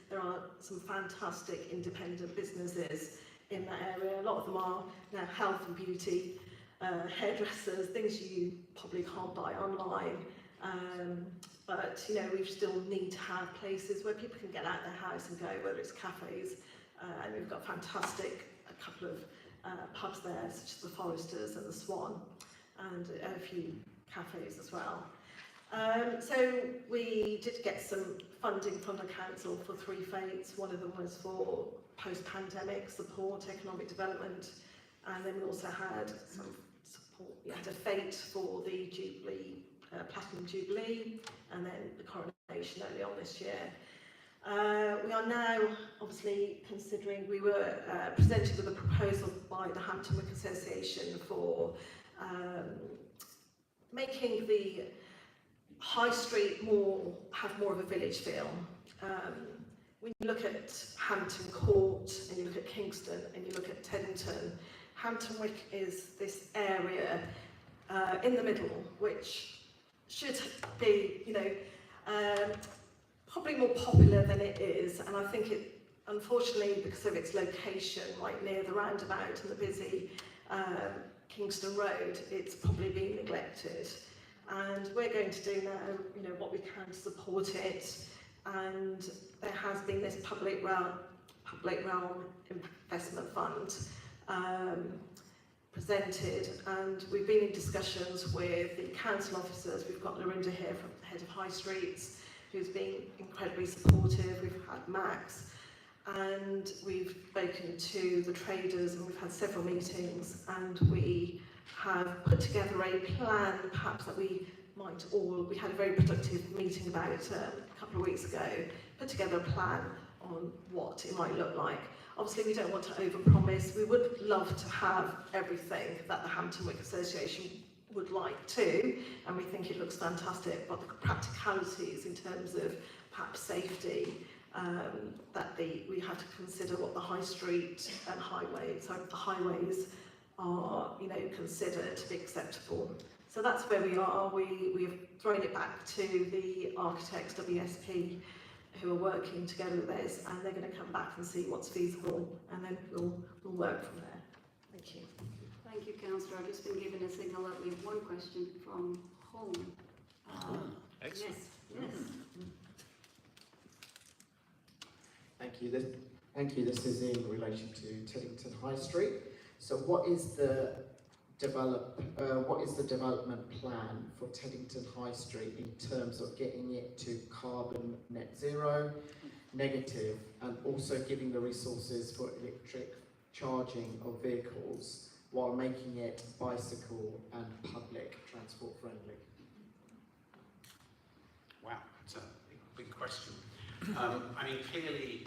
there are some fantastic independent businesses in that area. A lot of them are now health and beauty, hairdressers, things you probably can't buy online. But we still need to have places where people can get out of their house and go, whether it's cafes, and we've got a couple of pubs there, such as the Foresters and the Swan, and a few cafes as well. So we did get some funding from the council for 3 fates. One of them was for post-pandemic support, economic development, and then we also had some support. We had a fate for the Jubilee, Platinum Jubilee, and then the coronation early on this year. We are now obviously considering, we were presented with a proposal by the Hampton Wick Association for making the high street have more of a village feel. When you look at Hampton Court and you look at Kingston and you look at Teddington, Hampton Wick is this area in the middle which should be, probably more popular than it is, and I think it, unfortunately, because of its location right near the roundabout and the busy Kingston Road, it's probably been neglected. And we're going to do now, what we can to support it. And there has been this public realm investment fund presented, and we've been in discussions with the council officers. We've got Lorinda here, from the head of High Streets, who's been incredibly supportive. We've had Max, and we've spoken to the traders, and we've had several meetings, and we have put together a plan, perhaps that we had a very productive meeting about it a couple of weeks ago, put together a plan on what it might look like. Obviously, we don't want to overpromise. We would love to have everything that the Hampton Wick Association would like to, and we think it looks fantastic, but the practicalities in terms of perhaps safety, we have to consider what the high street and the highways are, considered to be acceptable. So that's where we are. We've thrown it back to the architects, WSP, who are working together with this, and they're going to come back and see what's feasible, and then we'll work from there. Thank you. Thank you, Councillor. I've just been given a signal that we have one question from home. Excellent. Yes. Thank you. This is in relation to Teddington High Street. So what is the development plan for Teddington High Street in terms of getting it to carbon net zero, negative, and also giving the resources for electric charging of vehicles while making it bicycle and public transport friendly? Wow, it's a big question. I mean, clearly,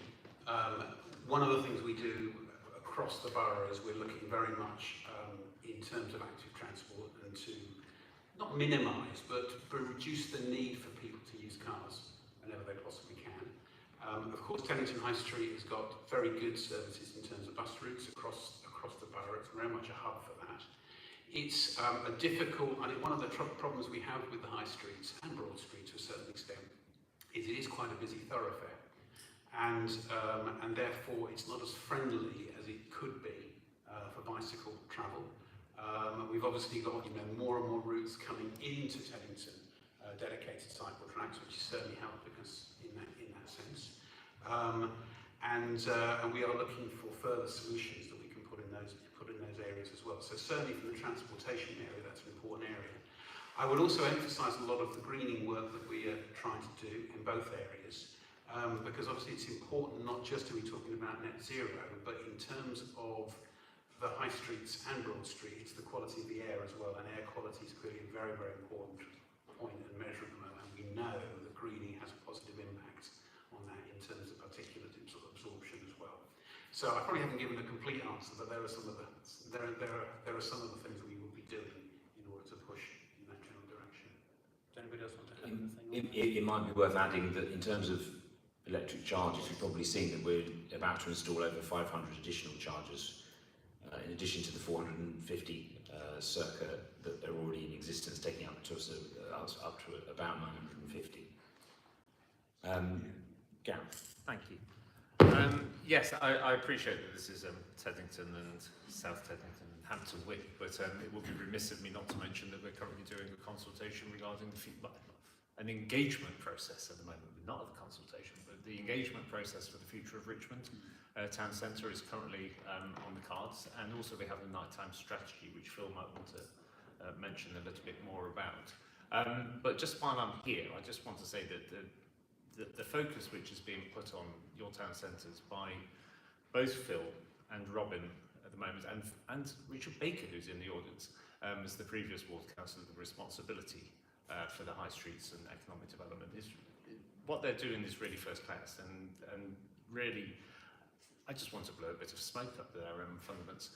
one of the things we do across the borough is we're looking very much in terms of active transport and to not minimise, but reduce the need for people to use cars whenever they possibly can. Of course, Teddington High Street has got very good services in terms of bus routes across the borough. It's very much a hub for that. It's a difficult, I think one of the problems we have with the high streets and Broad Street to a certain extent is it is quite a busy thoroughfare, and therefore it's not as friendly as it could be for bicycle travel. We've obviously got more and more routes coming into Teddington, dedicated cycle tracks, which is certainly helping us in that sense. And we are looking for further solutions that we can put in those areas as well. So certainly from the transportation area, that's an important area. I would also emphasise a lot of the greening work that we are trying to do in both areas, because obviously it's important not just to be talking about net zero, but in terms of the high streets and Broad Street, it's the quality of the air as well, and air quality is clearly a very, very important point and measurable, and we know that greening has a positive impact on that in terms of particulate absorption as well. So I probably haven't given a complete answer, but there are some of the things we will be doing in order to push in that general direction. Does anybody else want to add anything? It might be worth adding that in terms of electric chargers, you've probably seen that we're about to install over 500 additional chargers, in addition to the 450 circa that are already in existence, taking up to about 950. Gareth. Thank you. Yes, I appreciate that this is Teddington and South Teddington and Hampton Wick, but it would be remiss of me not to mention that we're currently doing a consultation regarding an engagement process at the moment, not a consultation, but the engagement process for the future of Richmond. Town Centre is currently on the cards, and also we have a nighttime strategy, which Phil might want to mention a little bit more about. But just while I'm here, I just want to say that the focus which is being put on your town centres by both Phil and Robin at the moment, and Richard Baker, who's in the audience, as the previous ward councillor, the responsibility for the high streets and economic development is what they're doing is really first class, and really I just want to blow a bit of smoke up their fundaments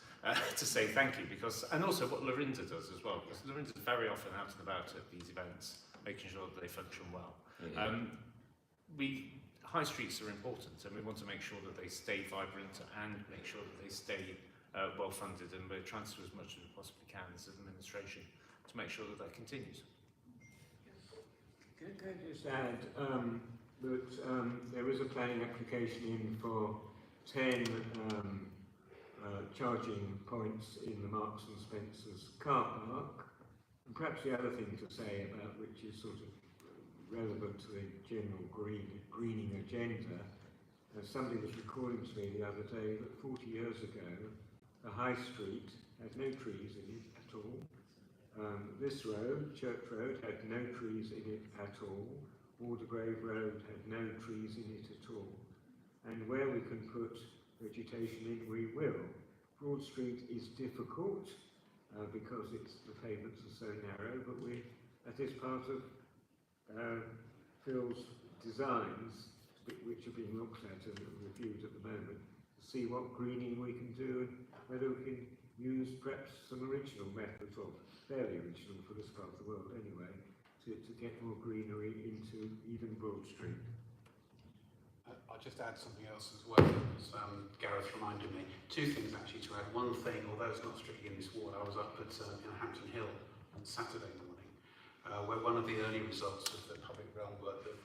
to say thank you, because, and also what Lorinda does as well, because Lorinda's very often out and about at these events, making sure that they function well. High streets are important, and we want to make sure that they stay vibrant and make sure that they stay well funded, and we're trying to do as much as we possibly can as an administration to make sure that that continues. Can I just add that there is a planning application in for 10 charging points in the Marks and Spencer's car park. And perhaps the other thing to say about which is sort of relevant to the general greening agenda, somebody was recalling to me the other day that 40 years ago the High Street had no trees in it at all. This road, Church Road, had no trees in it at all. Aldergrave Road had no trees in it at all. And where we can put vegetation in, we will. Broad Street is difficult because the pavements are so narrow, but that is part of Phil's designs, which are being looked at and reviewed at the moment, to see what greening we can do and whether we can use perhaps some original methods, or fairly original for this part of the world anyway, to get more greenery into even Broad Street. I'll just add something else as well, as Gareth reminded me. Two things actually to add. One thing, although it's not strictly in this ward, I was up at Hampton Hill on Saturday morning, where one of the early results of the public realm work that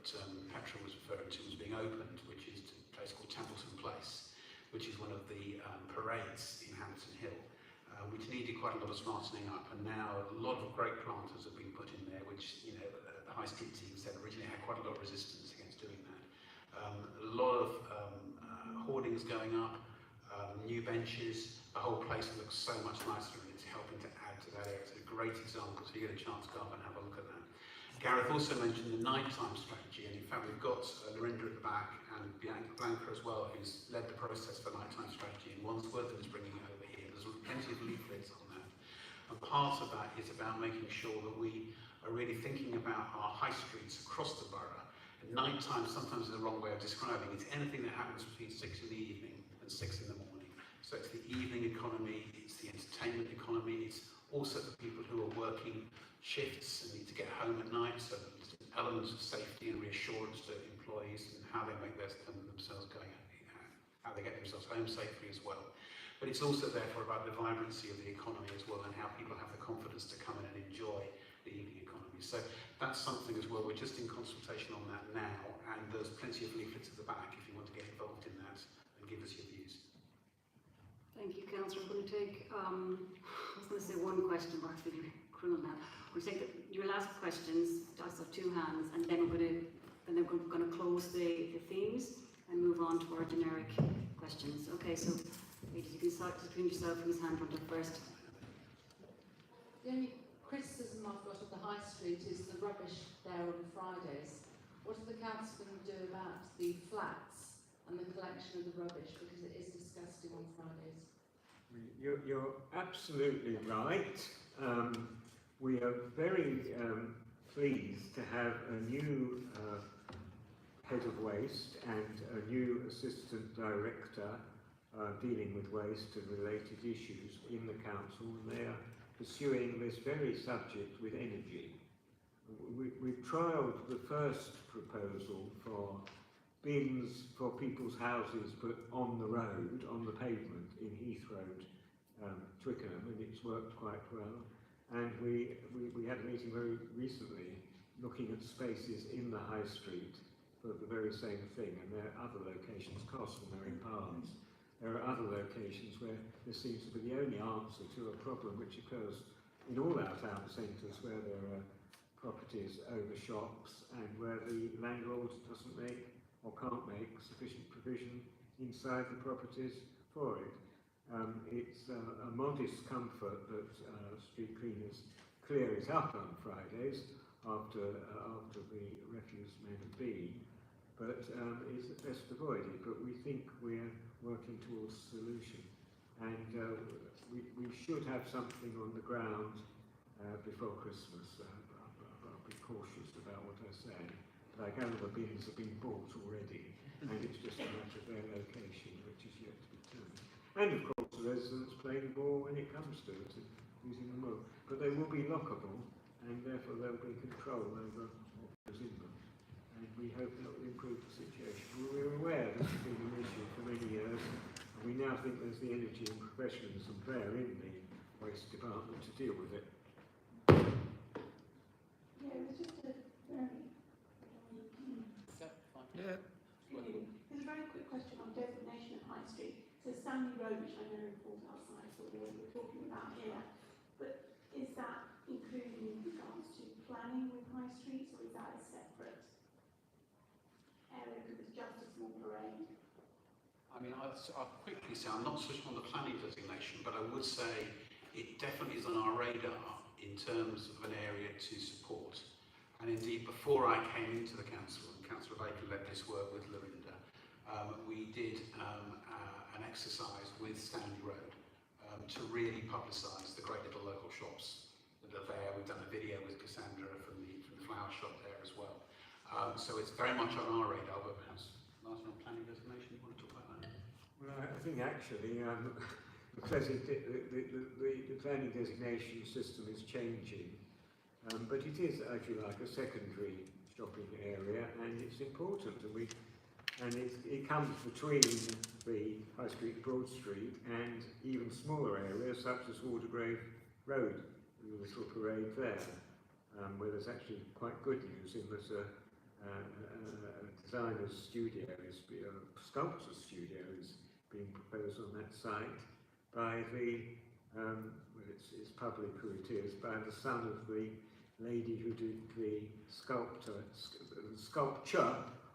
Petra was referring to was being opened, which is a place called Templeton Place, which is one of the parades in Hampton Hill, which needed quite a lot of smartening up, and now a lot of great planters have been put in there, which, you know, the high street team said originally had quite a lot of resistance against doing that. A lot of hoardings going up, new benches, the whole place looks so much nicer, and it's helping to add to that area. It's a great example, so you get a chance to go up and have a look at that. Gareth also mentioned the nighttime strategy, and in fact we've got Lorinda at the back and Blanca as well, who's led the process for nighttime strategy in Wandsworth and is bringing it over here. There's plenty of leaflets on that. And part of that is about making sure that we are really thinking about our high streets across the borough. And nighttime sometimes is the wrong way of describing it. It's anything that happens between 6 in the evening and 6 in the morning. So it's the evening economy, it's the entertainment economy, it's also the people who are working shifts and need to get home at night, so there's elements of safety and reassurance to employees and how they make themselves going, how they get themselves home safely as well. But it's also therefore about the vibrancy of the economy as well, and how people have the confidence to come in and enjoy the evening economy. So that's something as well. We're just in consultation on that now, and there's plenty of leaflets at the back if you want to get involved in that and give us your views. Thank you, Councillor. I'm going to take, I was going to say one question, but I'm feeling cruel now. We'll take your last questions, just have 2 hands, and then we're going to close the themes and move on to our generic questions. Okay, so ladies, you can start between yourself whose hand went up first. The only criticism I've got of the High Street is the rubbish there on Fridays. What are the council going to do about the flats and the collection of the rubbish, because it is disgusting on Fridays? You're absolutely right. We are very pleased to have a new head of waste and a new assistant director dealing with waste and related issues in the council, and they are pursuing this very subject with energy. We've trialled the first proposal for bins for people's houses but on the road, on the pavement in Heath Road, Twickenham, and it's worked quite well. And we had a meeting very recently looking at spaces in the High Street for the very same thing, and there are other locations, Coston, they're in Palms. There are other locations where there seems to be the only answer to a problem which occurs in all our town centres, where there are properties over shops and where the landlord doesn't make or can't make sufficient provision inside the properties for it. It's a modest comfort that street cleaners clear it up on Fridays after the refuse men have been, but it's best avoided. But we think we're working towards a solution, and we should have something on the ground before Christmas. I'll be cautious about what I say, but I gather the bins have been bought already, and it's just a matter of their location, which is yet to be determined. And of course, the residents playing ball when it comes to it, and using them all. But they will be lockable, and therefore there will be control over what goes in them. And we hope that will improve the situation. We're aware this has been an issue for many years, and we now think there's the energy and professionalism there in the waste department to deal with it. Yeah, it was just a very... Yeah. There's a very quick question on designation of High Street. So Stanley Road, which I know falls outside what we're talking about here, but is that included in regards to planning with High Streets, or is that a separate area because it's just a small parade? I mean, I'll quickly say I'm not switched on the planning designation, but I would say it definitely is on our radar in terms of an area to support. And indeed, before I came into the council, and Councillor Baker led this work with Lorinda, we did an exercise with Stanley Road to really publicise the great little local shops that are there. We've done a video with Cassandra from the flower shop there as well. So it's very much on our radar, but perhaps Martin, on planning designation, you want to talk about that? Well, I think actually the planning designation system is changing, but it is, if you like, a secondary shopping area, and it's important, and it comes between the High Street, Broad Street, and even smaller areas such as Waldegrave Road, little parade there, where there's actually quite good news in there's a designer's studio, sculptor's studio is being proposed on that site by the, well, it's public who it is, by the son of the lady who did the sculpture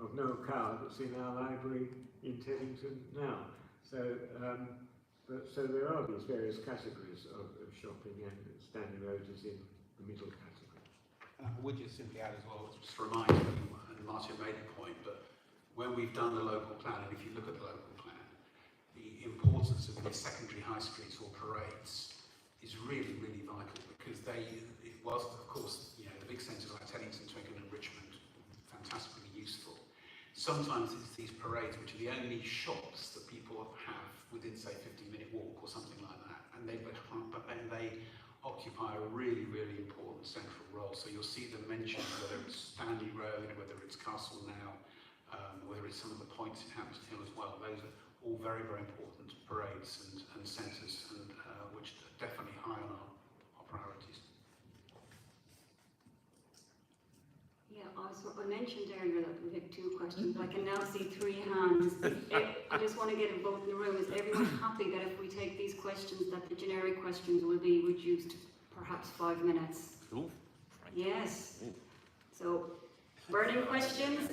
of Noel Coward that's in our library in Teddington now. So, so there are these various categories of shopping, and Stanley Road is in the middle category. And I would just simply add as well, just to remind everyone, and Martin made the point, but when we've done the local plan, and if you look at the local plan, the importance of the secondary high streets or parades is really, really vital, because it was, of course, you know, the big centres like Teddington, Twickenham and Richmond, fantastically useful. Sometimes it's these parades which are the only shops that people have within, say, 15-minute walk or something like that, and they occupy a really, really important central role. So you'll see them mentioned, whether it's Stanley Road, whether it's Castle Now, whether it's some of the points in Hampton Hill as well. Those are all very, very important parades and centres, and which are definitely high on our priorities. Yeah, I mentioned earlier that we had 2 questions. I can now see 3 hands. I just want to get a vote in the room. Is everyone happy that if we take these questions, that the generic questions will be reduced to perhaps 5 minutes? Cool. Yes. So, burning questions,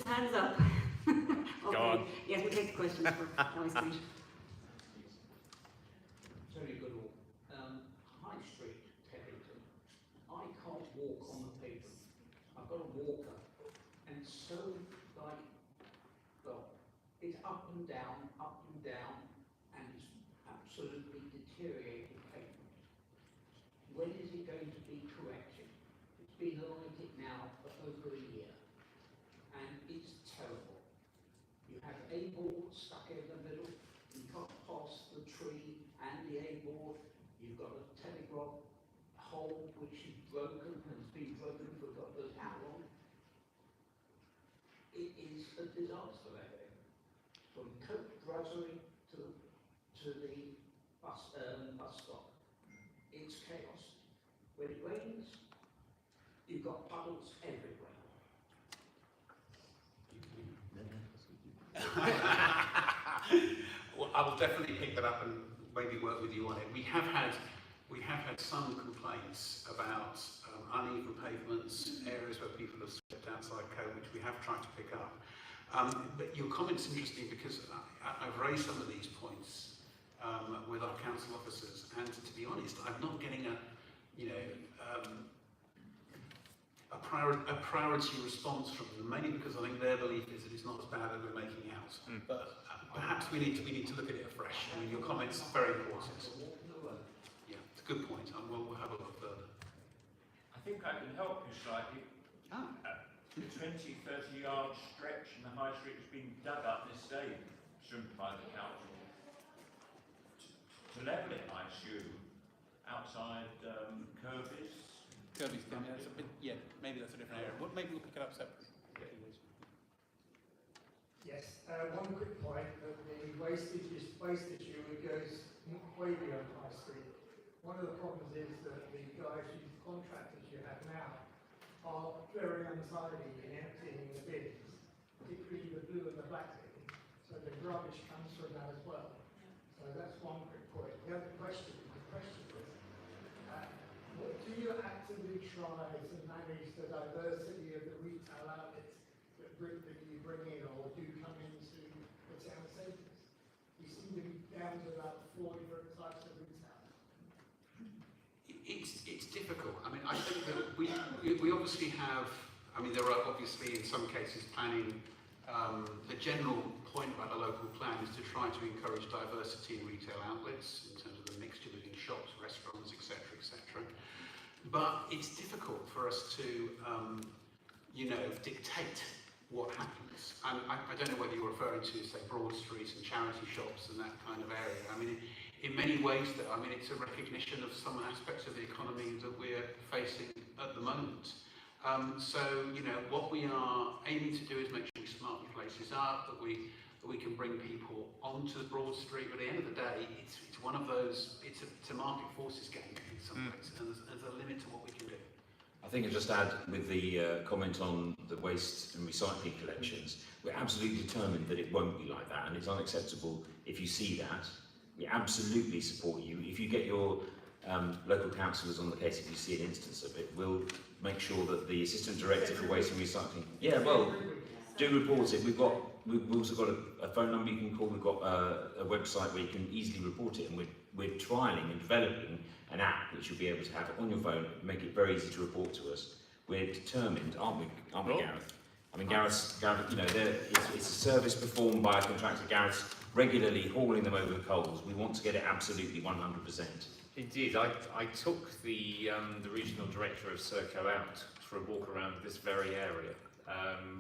hands up. Okay. Go on. Yes, we take the questions for High Street. Very good all. High Street, Teddington. I can't walk on the pavement. I've got a walker, and so like, well, it's up and down, and it's absolutely deteriorating pavement. When is it going to be corrected? It's been like it now for over a year, and it's terrible. You have a board stuck in the middle, you can't pass the tree and the A-board, you've got a telegraph hole which is broken and has been broken for God knows how long. It is a disaster there. From coach brasserie to the bus stop. It's chaos. When it rains, you've got puddles everywhere. Well, I will definitely pick that up and maybe work with you on it. We have had some complaints about uneven pavements, areas where people have stepped outside code, which we have tried to pick up. But your comment's interesting, because I've raised some of these points with our council officers, and to be honest, I'm not getting a priority response from them, mainly because I think their belief is that it's not as bad as we're making out. But perhaps we need to look at it afresh. I mean, your comments are very important. Yeah, it's a good point, and we'll have a look further. I think I can help you slightly. The 20-30 yard stretch in the High Street has been dug up this day, soon by the council, to level it, I assume, outside Kirby's. Kirby's thing, that's a bit, yeah, maybe that's a different area. Maybe we'll pick it up separately. Yes, one quick point, that the waste issue goes way beyond High Street. One of the problems is that the guys, whose contractors you have now, are very untidy in emptying the bins, particularly the blue and the black bin, so the rubbish comes from that as well. So that's one quick point. The other question is, do you actively try to manage the diversity of the retail outlets that you bring in, or do come into the town centres? You seem to be down to about 4 different types of retail. It's difficult. I mean, I think that we obviously have, I mean, there are obviously in some cases planning, the general point about a local plan is to try to encourage diversity in retail outlets in terms of the mixture between shops, restaurants, etc., etc. But it's difficult for us to, dictate what happens. And I don't know whether you're referring to, say, Broad Street and charity shops and that kind of area. I mean, in many ways, though, I mean, it's a recognition of some aspects of the economy that we're facing at the moment. So, what we are aiming to do is make sure we smarten places up, that we can bring people onto Broad Street. But at the end of the day, it's one of those, it's a market forces game in some ways. And I think I'll just add with the comment on the waste and recycling collections, we're absolutely determined that it won't be like that, and it's unacceptable if you see that. We absolutely support you. If you get your local councillors on the case, if you see an instance of it, we'll make sure that the Assistant Director for Waste and Recycling, yeah, well, do report it. We've also got a phone number you can call. We've got a website where you can easily report it, and we're trialling and developing an app which you'll be able to have on your phone, make it very easy to report to us. We're determined, aren't we, Gareth? I mean, Gareth, you know, it's a service performed by a contractor. Gareth's regularly hauling them over the coals. We want to get it absolutely 100%. Indeed, I took the regional director of Serco out for a walk around this very area.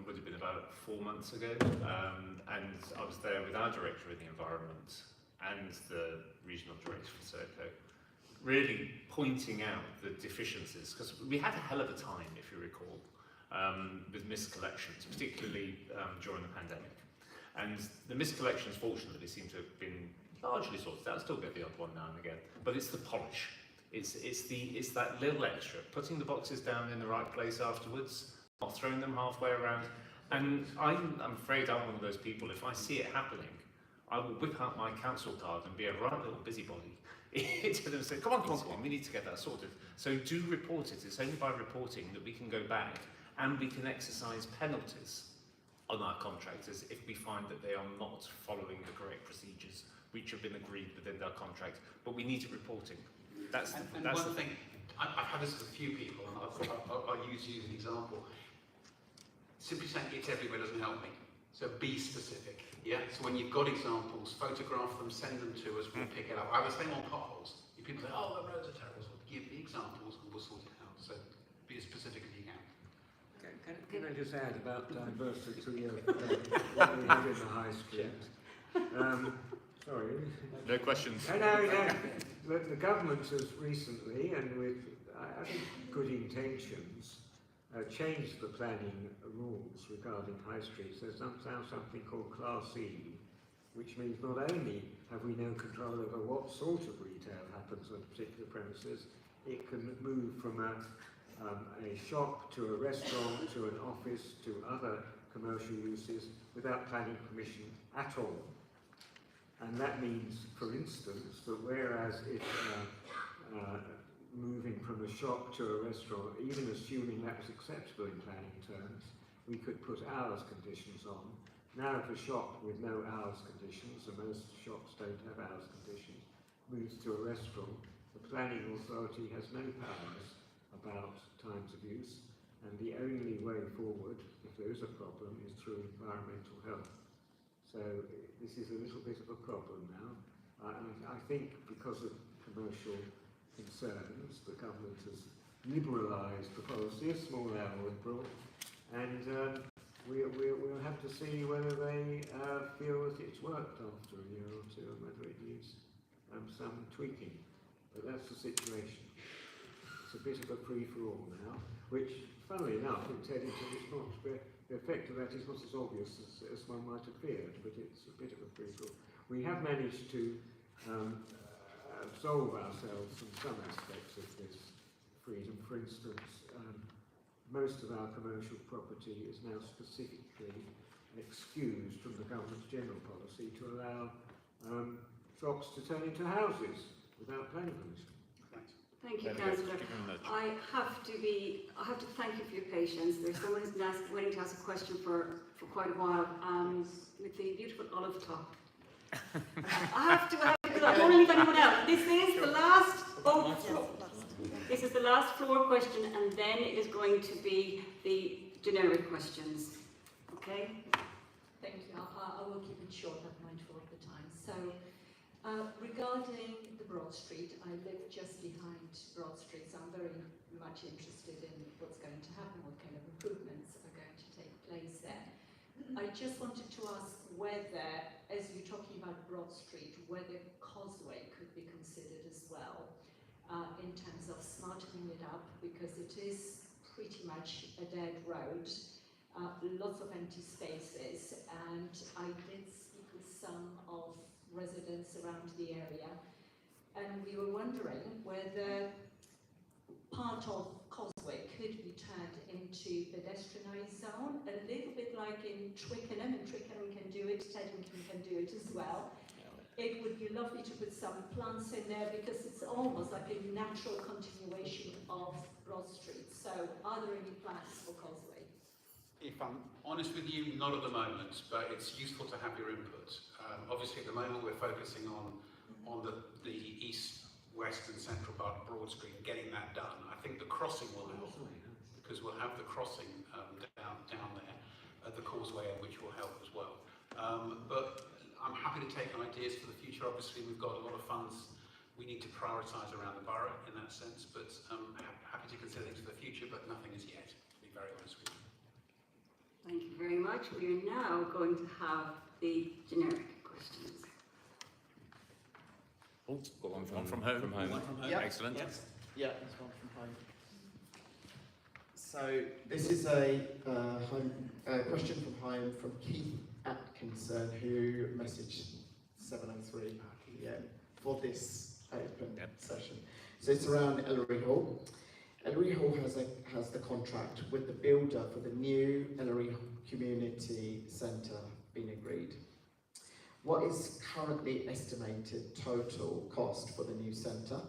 Would have been about 4 months ago, and I was there with our director of the environment and the regional director for Serco, really pointing out the deficiencies, because we had a hell of a time, if you recall, with miscollections, particularly during the pandemic. And the miscollections, fortunately, seem to have been largely sorted out. Still get the odd one now and again, but it's the polish. It's that little extra, putting the boxes down in the right place afterwards, not throwing them halfway around. And I'm afraid I'm one of those people, if I see it happening, I will whip out my council card and be a right little busybody to them and say, come on, we need to get that sorted. So do report it. It's only by reporting that we can go back and we can exercise penalties on our contractors if we find that they are not following the correct procedures which have been agreed within their contract. But we need it reporting. That's one thing. I've had this with a few people, and I'll use you as an example. Simply saying it's everywhere doesn't help me. So be specific. Yeah. So when you've got examples, photograph them, send them to us. We'll pick it up. I was saying on potholes. If people say, "Oh, the roads are terrible," so give the examples, and we'll sort it out. So be as specific as you can. Can I just add about diversity of what we have in the high street? Sorry. No questions. No. The government has recently, and with I think good intentions, changed the planning rules regarding high streets. There's now something called Class E, which means not only have we no control over what sort of retail happens on particular premises, it can move from a shop to a restaurant to an office to other commercial uses without planning permission at all. And that means, for instance, that whereas if moving from a shop to a restaurant, even assuming that was acceptable in planning terms, we could put hours conditions on. Now if a shop with no hours conditions, and most shops don't have hours conditions, moves to a restaurant, the planning authority has no powers about times of use, and the only way forward, if there is a problem, is through environmental health. So this is a little bit of a problem now. I think because of commercial concerns, the government has liberalised the policy, a small L liberal, and we'll have to see whether they feel that it's worked after a year or two, and whether it needs some tweaking. But that's the situation. It's a bit of a free-for-all now, which, funnily enough, in Teddington, it's not, the effect of that is not as obvious as one might have feared, but it's a bit of a free-for-all. We have managed to absolve ourselves from some aspects of this freedom. For instance, most of our commercial property is now specifically excused from the government's general policy to allow shops to turn into houses without planning permission. Thank you, Councillor. I have to thank you for your patience. There's someone who's been waiting to ask a question for quite a while, with the beautiful olive top. I don't leave anyone out. This is the last This is the last floor question, and then it is going to be the generic questions. Okay? Thank you. I will keep it short. I'm mindful of the time. So, regarding the Broad Street, I live just behind Broad Street, so I'm very much interested in what's going to happen, what kind of improvements are going to take place there. I just wanted to ask whether, as you're talking about Broad Street, whether Causeway could be considered as well, in terms of smartening it up, because it is pretty much a dead road, lots of empty spaces, and I did speak with some of residents around the area, and we were wondering whether part of Causeway could subsidised zone, a little bit like in Twickenham, and Twickenham can do it, Teddington can do it as well. It would be lovely to put some plants in there because it's almost like a natural continuation of Broad Street. So are there any plans for Causeway? If I'm honest with you, not at the moment, but it's useful to have your input. Obviously at the moment we're focusing on the east, west and central part of Broad Street and getting that done. I think the crossing will help because we'll have the crossing down there at the Causeway, which will help as well. But I'm happy to take ideas for the future. Obviously, we've got a lot of funds we need to prioritise around the borough in that sense, but I'm happy to consider things for the future, but nothing as yet, to be very honest with you. Thank you very much. We are now going to have the generic questions. Oh, got one from home. From home. Yep. Excellent. Yes. Yeah, there's one from home. So this is a question from home from Keith Atkinson, who messaged 7:03 PM for this open session. So it's around Ellery Hall. Ellery Hall has the contract with the builder for the new Ellery Community Centre being agreed. What is currently estimated total cost for the new centre?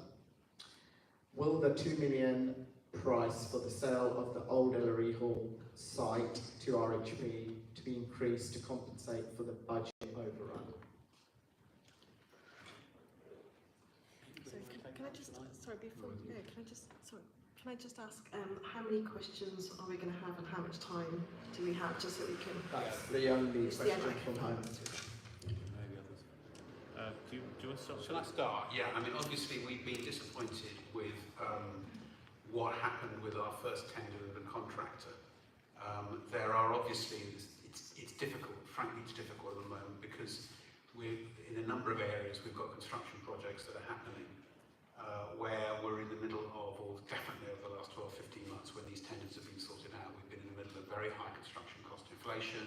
Will the 2 million price for the sale of the old Ellery Hall site to RHP to be increased to compensate for the budget overrun? So can I just, sorry, before we go, can I just ask how many questions are we going to have and how much time do we have, just so we can... That's the only question from home. Do you want to start? Shall I start? Yeah, I mean, obviously we've been disappointed with what happened with our first tender of a contractor. There are obviously, it's difficult, frankly it's difficult at the moment because we're in a number of areas, we've got construction projects that are happening where we're in the middle of, or definitely over the last 12, 15 months when these tenders have been sorted out, we've been in the middle of very high construction cost inflation,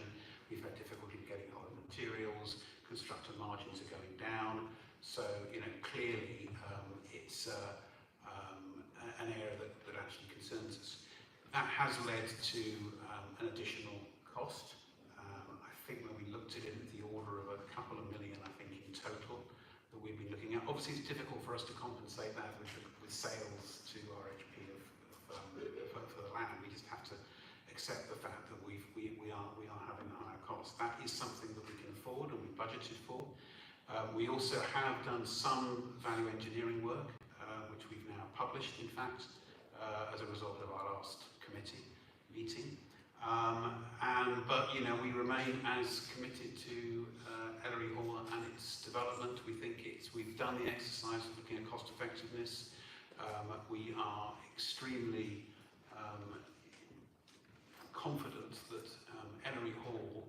we've had difficulty getting hold of materials, constructor margins are going down, so clearly it's an area that actually concerns us. That has led to an additional cost. I think when we looked at it at the order of a couple of million, I think in total, that we've been looking at. Obviously it's difficult for us to compensate that with sales to RHP for the land. We just have to accept the fact that we are having a higher cost. That is something that we can afford and we budgeted for. We also have done some value engineering work, which we've now published, in fact, as a result of our last committee meeting. But we remain as committed to Ellery Hall and its development. We think we've done the exercise of looking at cost effectiveness. We are extremely confident that Ellery Hall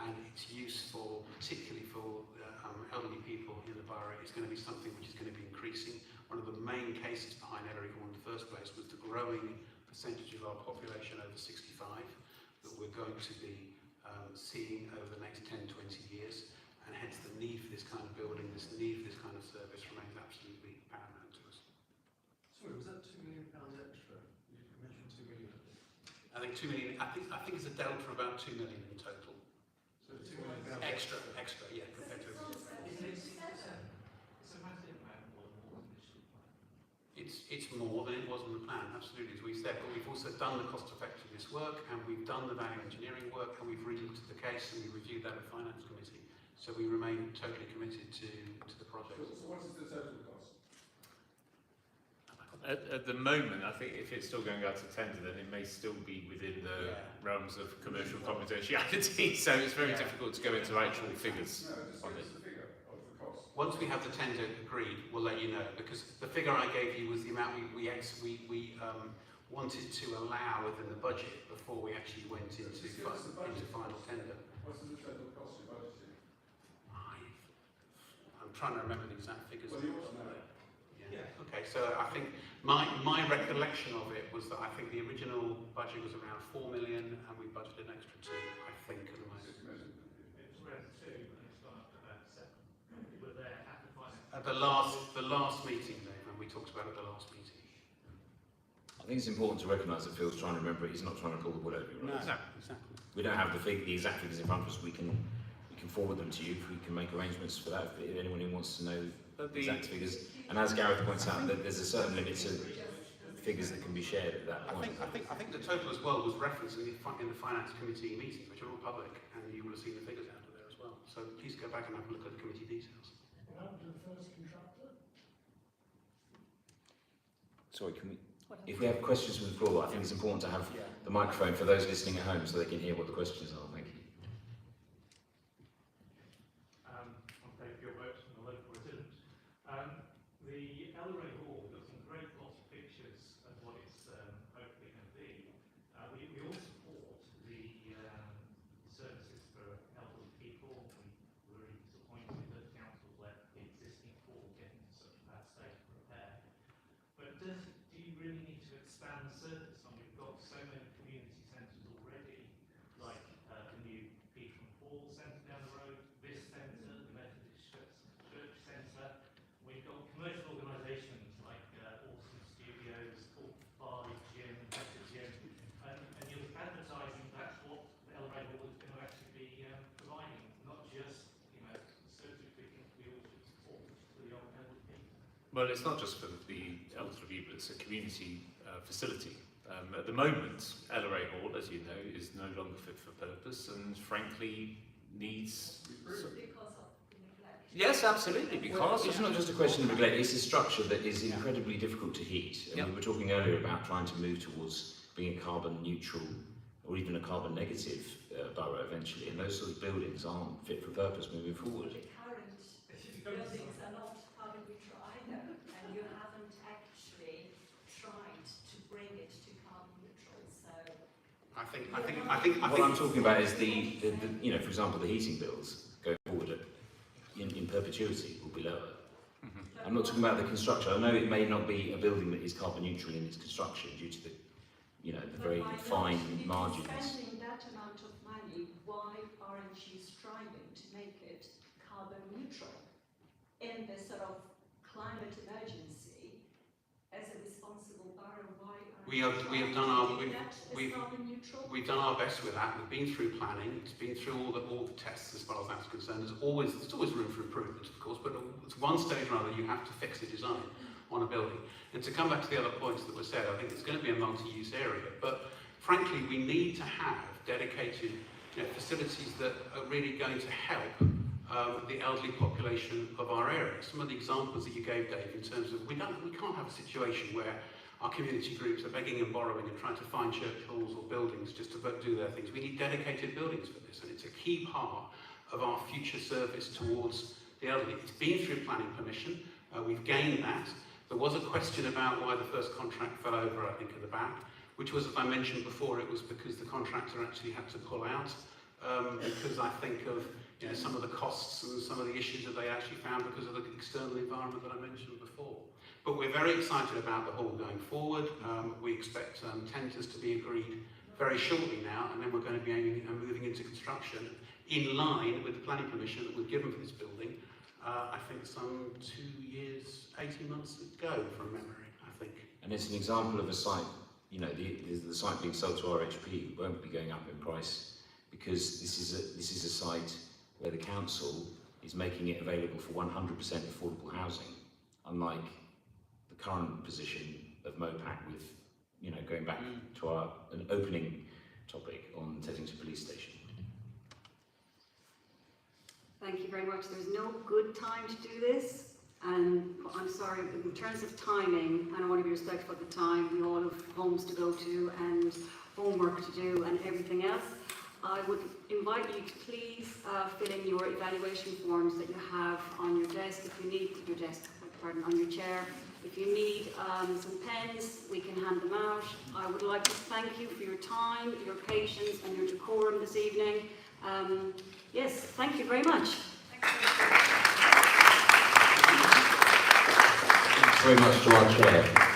and its use particularly for elderly people in the borough is going to be something which is going to be increasing. One of the main cases behind Ellery Hall in the first place was the growing percentage of our population over 65 that we're going to be seeing over the next 10, 20 years, and hence the need for this kind of building, this need for this kind of service remains absolutely paramount to us. Sorry, was that £2 million extra? You mentioned 2 million. I think 2 million. I think it's a delta of about 2 million in total. So £2 million extra, yeah, compared to. It's more than it was in the plan, absolutely, as we said, but we've also done the cost effectiveness work and we've done the value engineering work and we've re-looked at the case and we reviewed that at Finance Committee. So we remain totally committed to the project. So what is the total cost? At the moment, I think if it's still going out to tender, then it may still be within the realms of commercial confidentiality, so it's very difficult to go into actual figures on it. Once we have the tender agreed, we'll let you know, because the figure I gave you was the amount we wanted to allow within the budget before we actually went into final tender. What is the total cost you budgeted? I'm trying to remember the exact figures. Well, you also know. Yeah. Okay, so I think my recollection of it was that I think the original budget was around 4 million and we budgeted an extra 2, I think, at the moment. It was around 2, and it's gone up to about 7. You were there at the final. At the last meeting, Dave, when we talked about it at the last meeting. I think it's important to recognise that Phil's trying to remember it. He's not trying to pull the wool over your eyes. No, exactly. We don't have the exact figures in front of us. We can forward them to you. If we can make arrangements for that. If anyone who wants to know exact figures, and as Gareth points out, that there's a certain limit to figures that can be shared at that point. I think the total as well was referenced in the finance committee meetings, which are all public, and you will have seen the figures out of there as well. So please go back and have a look at the committee details. What happened to the first contractor? Sorry, can we? If we have questions from the floor, I think it's important to have the microphone for those listening at home so they can hear what the questions are. Thank you. I'm Dave Gilbert from the local resident. The Elleray Hall got some great lots of pictures of what it's hopefully going to be. We all support the services for elderly people. We were really disappointed that council let the existing hall get into such a bad state of repair. But do you really need to expand the service? I mean, we've got so many community centres already, like the new Peterham Hall Centre down the road, this centre, the Methodist Church Centre. We've got commercial organisations like Awesome Studios, Bar Gym, Better Gym, and you're advertising that's what the Elleray Hall is going to actually be providing, not just, services we think we all should support for the elderly people. Well, it's not just for the elderly, but it's a community facility. At the moment, Elleray Hall, as you know, is no longer fit for purpose and frankly needs... Because of the neglect. Yes, absolutely, because... It's not just a question of neglect, it's a structure that is incredibly difficult to heat. And we were talking earlier about trying to move towards being a carbon neutral or even a carbon negative borough eventually, and those sort of buildings aren't fit for purpose moving forward. The current buildings are not carbon neutral either, and you haven't actually tried to bring it to carbon neutral, so... I think what I'm talking about is the for example, the heating bills going forward in perpetuity will be lower. I'm not talking about the construction. I know it may not be a building that is carbon neutral in its construction due to the very fine margins. Spending that amount of money, why aren't you striving to make it carbon neutral in this sort of climate emergency? As a responsible borough, why aren't we have done our carbon neutral? we've done our best with that. We've been through planning. It's been through all the tests as far as that's concerned. There's always room for improvement, of course, but at one stage or another you have to fix the design on a building. And to come back to the other points that were said, I think it's going to be a multi-use area, but frankly we need to have dedicated facilities that are really going to help the elderly population of our area. Some of the examples that you gave, Dave, in terms of we can't have a situation where our community groups are begging and borrowing and trying to find church halls or buildings just to do their things. We need dedicated buildings for this, and it's a key part of our future service towards the elderly. It's been through planning permission. We've gained that. There was a question about why the first contract fell over, I think, at the back, which was, as I mentioned before, it was because the contractor actually had to pull out because I think of some of the costs and some of the issues that they actually found because of the external environment that I mentioned before. But we're very excited about the hall going forward. We expect tenders to be agreed very shortly now, and then we're going to be aiming and moving into construction in line with the planning permission that we've given for this building. I think some 2 years, 18 months ago from memory, I think. And it's an example of a site, the site being sold to RHP won't be going up in price because this is a site where the council is making it available for 100% affordable housing, unlike the current position of MOPAC with, going back to an opening topic on Teddington Police Station. Thank you very much. There's no good time to do this, and I'm sorry, in terms of timing, and I want to be respectful of the time, we all have homes to go to and homework to do and everything else. I would invite you to please fill in your evaluation forms that you have on your desk, if you need on your chair. If you need some pens, we can hand them out. I would like to thank you for your time, your patience and your decorum this evening. Yes, thank you very much. Thanks very much to our chair.